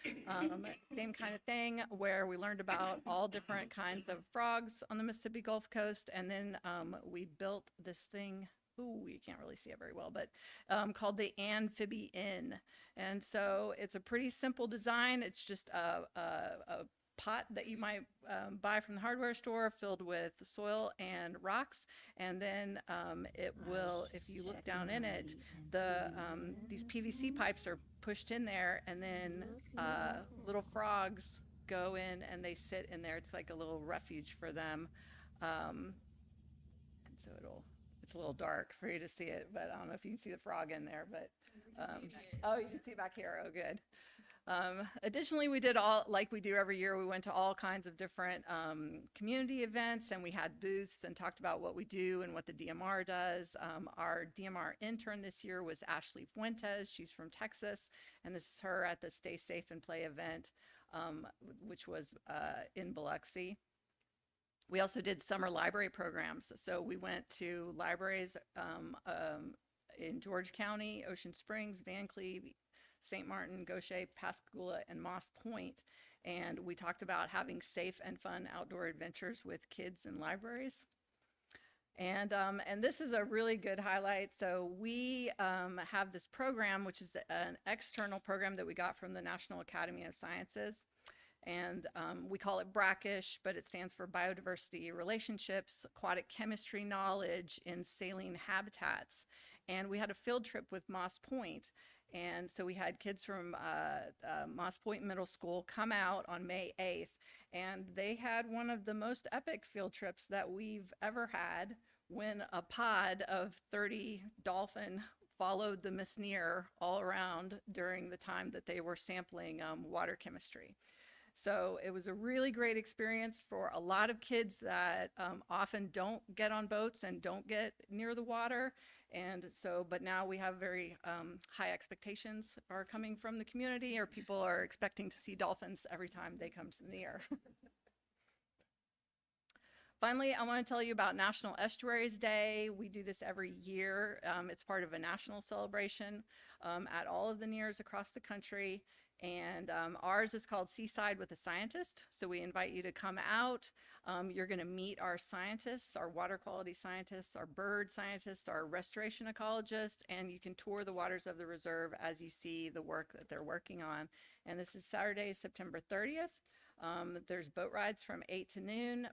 same kind of thing, where we learned about all different kinds of frogs on the Mississippi Gulf Coast. And then we built this thing, ooh, you can't really see it very well, but called the Amphibie Inn. And so it's a pretty simple design. It's just a pot that you might buy from the hardware store filled with soil and rocks. And then it will, if you look down in it, these PVC pipes are pushed in there, and then little frogs go in and they sit in there. It's like a little refuge for them. And so it's a little dark for you to see it, but I don't know if you can see the frog in there, but, oh, you can see it back here. Oh, good. Additionally, we did all, like we do every year, we went to all kinds of different community events, and we had booths and talked about what we do and what the DMR does. Our DMR intern this year was Ashley Fuentes. She's from Texas, and this is her at the Stay Safe and Play event, which was in Biloxi. We also did summer library programs. So we went to libraries in George County, Ocean Springs, Van Cleve, St. Martin, Goshen, Pascagoula, and Moss Point. And we talked about having safe and fun outdoor adventures with kids in libraries. And this is a really good highlight. So we have this program, which is an external program that we got from the National Academy of Sciences. And we call it BRACISH, but it stands for Biodiversity Relationships, Aquatic Chemistry Knowledge in Saline Habitats. And we had a field trip with Moss Point. And so we had kids from Moss Point Middle School come out on May 8th, and they had one of the most epic field trips that we've ever had, when a pod of 30 dolphin followed the Miss Near all around during the time that they were sampling water chemistry. So it was a really great experience for a lot of kids that often don't get on boats and don't get near the water. And so, but now we have very high expectations are coming from the community, or people are expecting to see dolphins every time they come to the Near. Finally, I want to tell you about National Estuaries Day. We do this every year. It's part of a national celebration at all of the Nears across the country. And ours is called Seaside with a Scientist. So we invite you to come out. You're going to meet our scientists, our water quality scientists, our bird scientists, our restoration ecologists, and you can tour the waters of the reserve as you see the work that they're working on. And this is Saturday, September 30th. There's boat rides from 8 to noon,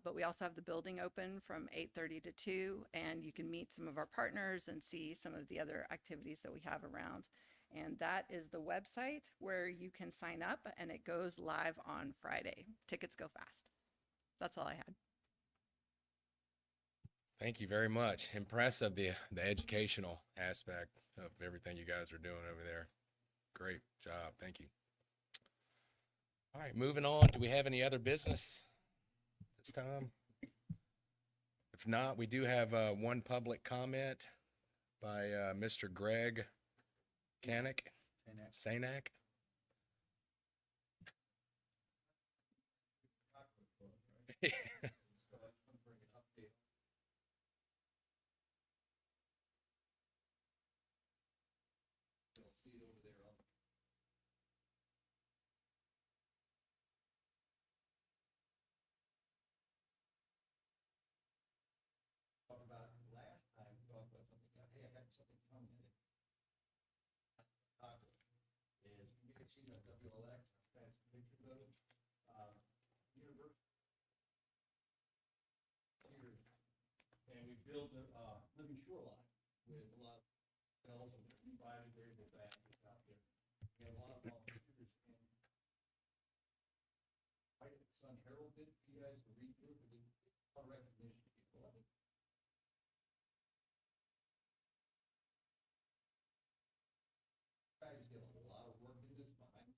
but we also have the building open from 8:30 to 2, and you can meet some of our partners and see some of the other activities that we have around. And that is the website where you can sign up, and it goes live on Friday. Tickets go fast. That's all I had. Thank you very much. Impressive, the educational aspect of everything you guys are doing over there. Great job. Thank you. All right, moving on. Do we have any other business this time? If not, we do have one public comment by Mr. Greg Sanak. And we built a living shoreline with a lot of cells and biodegradable baskets out there. We have a lot of volunteers and right at the Sun Herald did for you guys to read through, but a lot of recognition. People love it. Guys did a lot of work in this behind.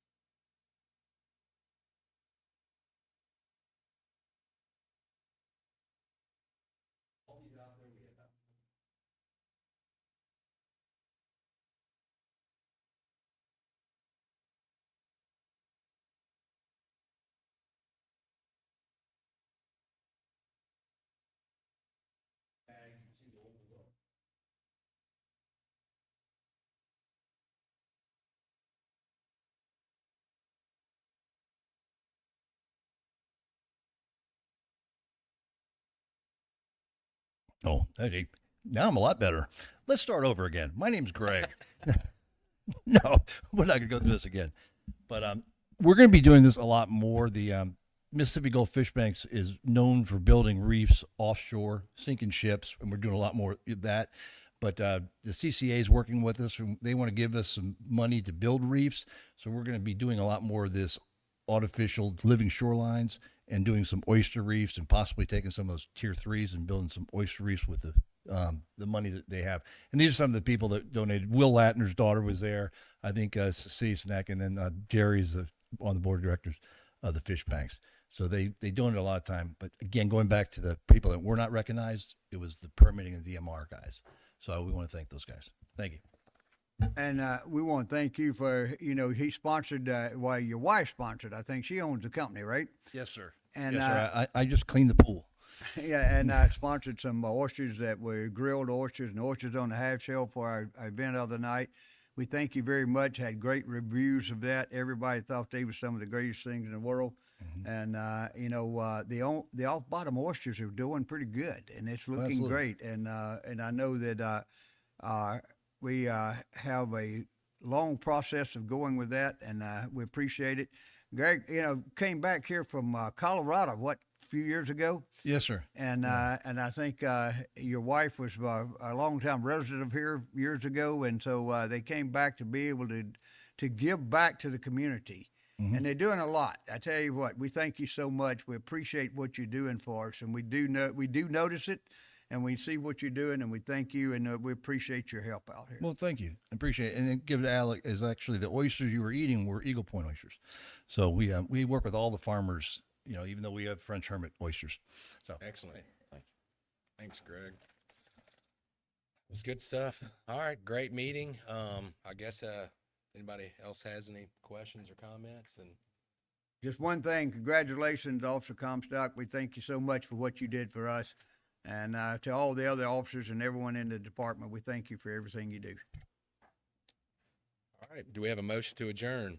All these out there, we have. Ag, you see the old look. Oh, hey, now I'm a lot better. Let's start over again. My name's Greg. No, we're not going to go through this again. But we're going to be doing this a lot more. The Mississippi Gulf Fish Banks is known for building reefs offshore, sinking ships, and we're doing a lot more of that. But the CCA is working with us, and they want to give us some money to build reefs. So we're going to be doing a lot more of this artificial living shorelines and doing some oyster reefs and possibly taking some of those tier 3s and building some oyster reefs with the money that they have. And these are some of the people that donated. Will Latner's daughter was there. I think Cecilia Snack, and then Jerry's on the board of directors of the fish banks. So they donate a lot of time. But again, going back to the people that were not recognized, it was the permitting and DMR guys. So we want to thank those guys. Thank you. And we want to thank you for, he sponsored, your wife sponsored. I think she owns the company, right? Yes, sir. And yes, sir. I just cleaned the pool. yeah, and sponsored some oysters that were grilled oysters and oysters on the half shell for our event of the night. We thank you very much. Had great reviews of that. Everybody thought they were some of the greatest things in the world. And the off bottom oysters are doing pretty good, and it's looking Absolutely. great. And I know that we have a long process of going with that, and we appreciate it. Greg, came back here from Colorado, a few years ago? Yes, sir. And I think your wife was a long-time resident here years ago, and so they came back to be able to give back to the community. And they're doing a lot. I tell you what, we thank you so much. We appreciate what you're doing for us, and we do notice it, and we see what you're doing, and we thank you, and we appreciate your help out here. Well, thank you. I appreciate it. And then give it to Alec, is actually the oysters you were eating were Eagle Point oysters. So we work with all the farmers, even though we have French Hermit oysters. So Excellent. Thanks, Greg. It's good stuff. All right, great meeting. I guess anybody else has any questions or comments? And Just one thing, congratulations, Officer Comstock. We thank you so much for what you did for us. And to all the other officers and everyone in the department, we thank you for everything you do. all right, do we have a motion to adjourn?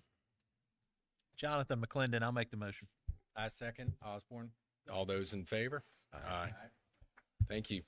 Jonathan McClendon, I'll make the motion. I second. Osborne. All those in favor? Aye. Thank you.